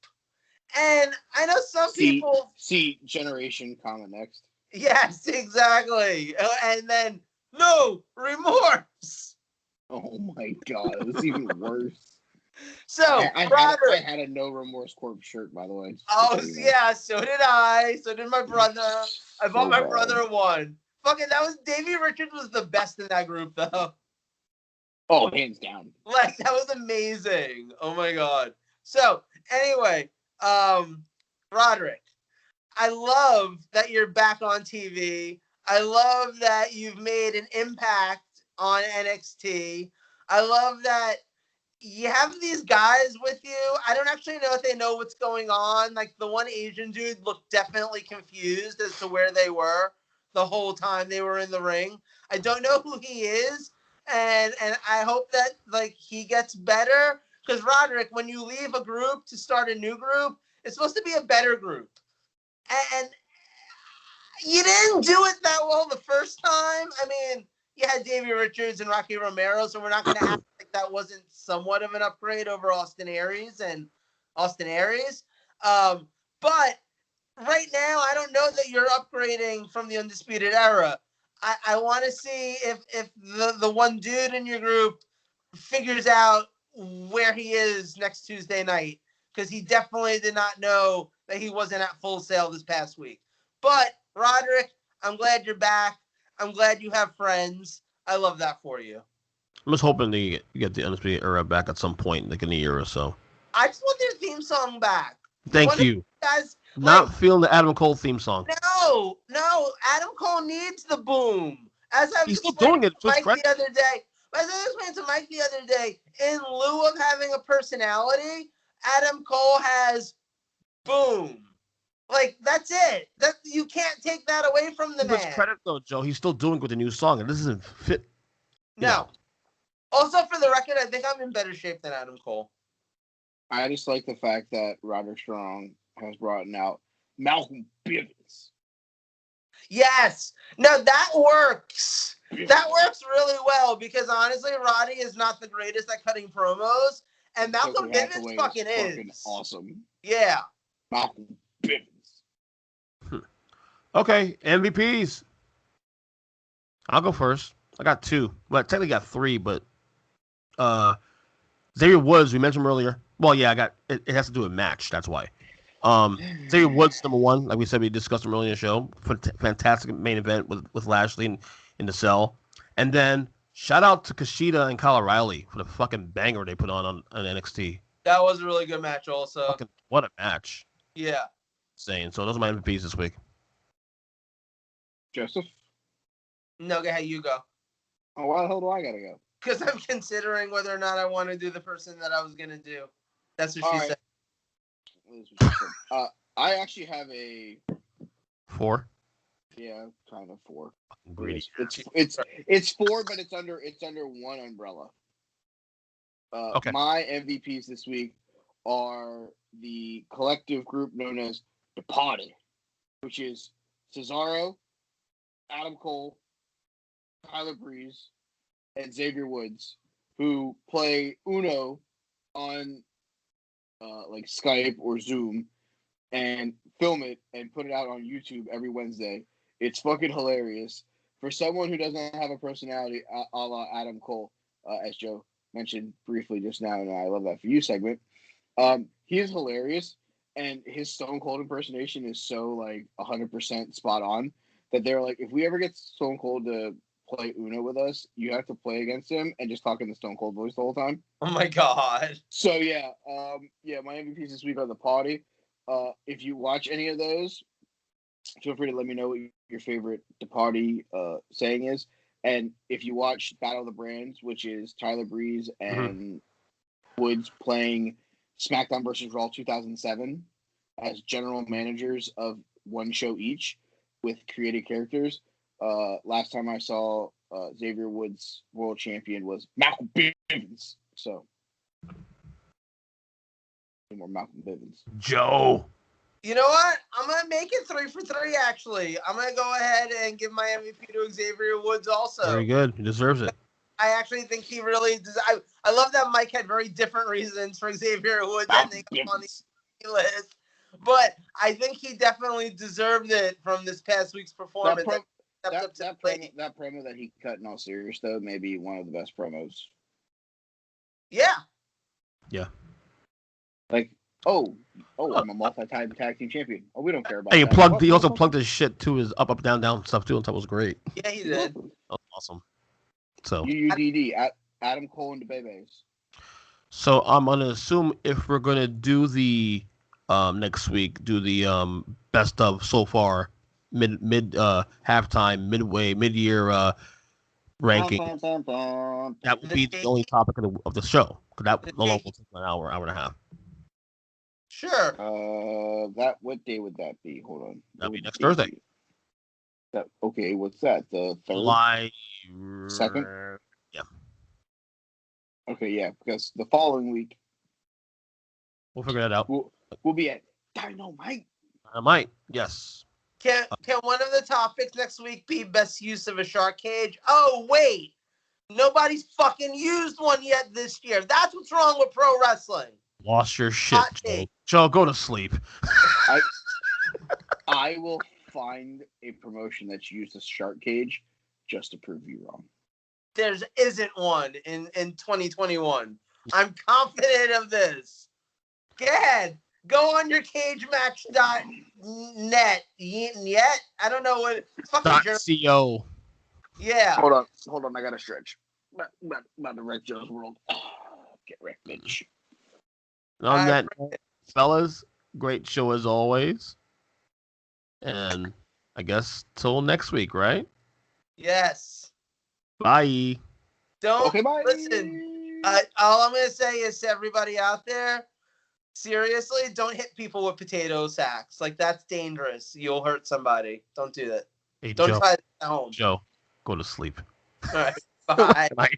And I know some people see Generation comment next. Yes, exactly. And then no remorse. Oh my God, it's even worse. So I had a No Remorse Corp shirt, by the way. Oh yeah, so did I. So did my brother. I bought my brother one. Fucking that was Davey Richards was the best in that group though. Oh, hands down. Like that was amazing. Oh my God. So anyway, Roderick, I love that you're back on TV. I love that you've made an impact on NXT. I love that you have these guys with you. I don't actually know if they know what's going on. Like the one Asian dude looked definitely confused as to where they were the whole time they were in the ring. I don't know who he is, and I hope that like he gets better. Because Roderick, when you leave a group to start a new group, it's supposed to be a better group. And you didn't do it that well the first time. I mean, you had Davey Richards and Rocky Romero, so we're not going to act like that wasn't somewhat of an upgrade over Austin Aries. But right now, I don't know that you're upgrading from the Undisputed Era. I want to see if the one dude in your group figures out where he is next Tuesday night, because he definitely did not know that he wasn't at Full Sail this past week. But Roderick, I'm glad you're back. I'm glad you have friends. I love that for you. I'm just hoping to get the Undisputed Era back at some point, like in a year or so. I just want their theme song back. Thank you. Guys, not feeling the Adam Cole theme song. No. Adam Cole needs the boom. As I was He's still doing it. Mike the other day. As I was explaining to Mike the other day, in lieu of having a personality, Adam Cole has boom. Like, that's it. That you can't take that away from the man. His credit though, Joe. He's still doing it with the new song, and this isn't fit. No. Also, for the record, I think I'm in better shape than Adam Cole. I just like the fact that Roderick Strong has brought out Malcolm Bivens. Yes. No, that works. That works really well because honestly, Roddy is not the greatest at cutting promos, and Malcolm Bivens fucking is awesome. Yeah. Malcolm Bivens. Okay, MVPs. I'll go first. I got 2. Well, I technically got 3, but Xavier Woods, we mentioned earlier. Well, yeah, I got it has to do with match, that's why. Xavier Woods, number 1, like we said, we discussed him earlier in the show. Fantastic main event with Lashley in the cell. And then shout out to Kushida and Kyle O'Reilly for the fucking banger they put on NXT. That was a really good match also. Fucking, what a match. Yeah. Insane. So those are my MVPs this week. Joseph? No, go ahead, you go. Oh, why the hell do I gotta go? Because I'm considering whether or not I want to do the person that I was gonna do. That's what she said. I actually have a 4. Yeah, kind of 4. Greedy. It's 4, but it's under one umbrella. Okay. My MVPs this week are the collective group known as the Party, which is Cesaro, Adam Cole, Tyler Breeze, and Xavier Woods, who play Uno on like Skype or Zoom and film it and put it out on YouTube every Wednesday. It's fucking hilarious. For someone who doesn't have a personality a la Adam Cole, as Joe mentioned briefly just now, and I love that for you segment, he is hilarious, and his Stone Cold impersonation is so like 100% spot on that they're like, if we ever get Stone Cold to play Uno with us, you have to play against him and just talk in the Stone Cold voice the whole time. Oh my god. So yeah, my MVPs this week are the Party. If you watch any of those, feel free to let me know what your favorite The Party saying is. And if you watch Battle of the Brands, which is Tyler Breeze and Woods playing SmackDown vs. Raw 2007 as general managers of one show each with created characters. Last time I saw Xavier Woods world champion was Malcolm Bivens. So, more Malcolm Bivens. Joe. You know what? I'm going to make it 3 for 3, actually. I'm going to go ahead and give my MVP to Xavier Woods also. Very good. He deserves it. I actually think he really does. I love that Mike had very different reasons for Xavier Woods ending up on the list. But I think he definitely deserved it from this past week's performance. That promo that he cut in all serious, though, may be one of the best promos. Yeah. Yeah. Like, I'm a multi-time tag team champion. Oh, we don't care about that. He also what? plugged his shit to his up, down, down stuff, too, and that was great. Yeah, he did. That was awesome. So UUDD, Adam Cole and the Bebes. So I'm gonna assume if we're gonna do the next week, do the best of so far, mid halftime, midway, mid-year ranking. That would be the only topic of the show. That no longer will take an hour and a half. Sure. What day would that be? Hold on. That'd be next Thursday. Okay, what's that? The 3rd? July 2nd? Yeah. Okay, yeah, because the following week we'll figure that out. We'll be at Dynamite. Dynamite, yes. Can one of the topics next week be best use of a shark cage? Oh, wait. Nobody's fucking used one yet this year. That's what's wrong with pro wrestling. Lost your shit, Joe. Joe, go to sleep. I will find a promotion that's used a shark cage just to prove you wrong. There isn't one in 2021. I'm confident of this. Go ahead. Go on your cagematch.net. Yet? I don't know what. .co. Yeah. Hold on. I got to stretch. About to wreck Joe's world. Get wrecked, bitch. On that, fellas, great show as always. And I guess till next week, right? Yes. Bye. Bye. Listen. All I'm going to say is to everybody out there, seriously, don't hit people with potato sacks. Like, that's dangerous. You'll hurt somebody. Don't do that. Hey, don't Joe, try it at home. Joe, go to sleep. All right. Bye. Bye.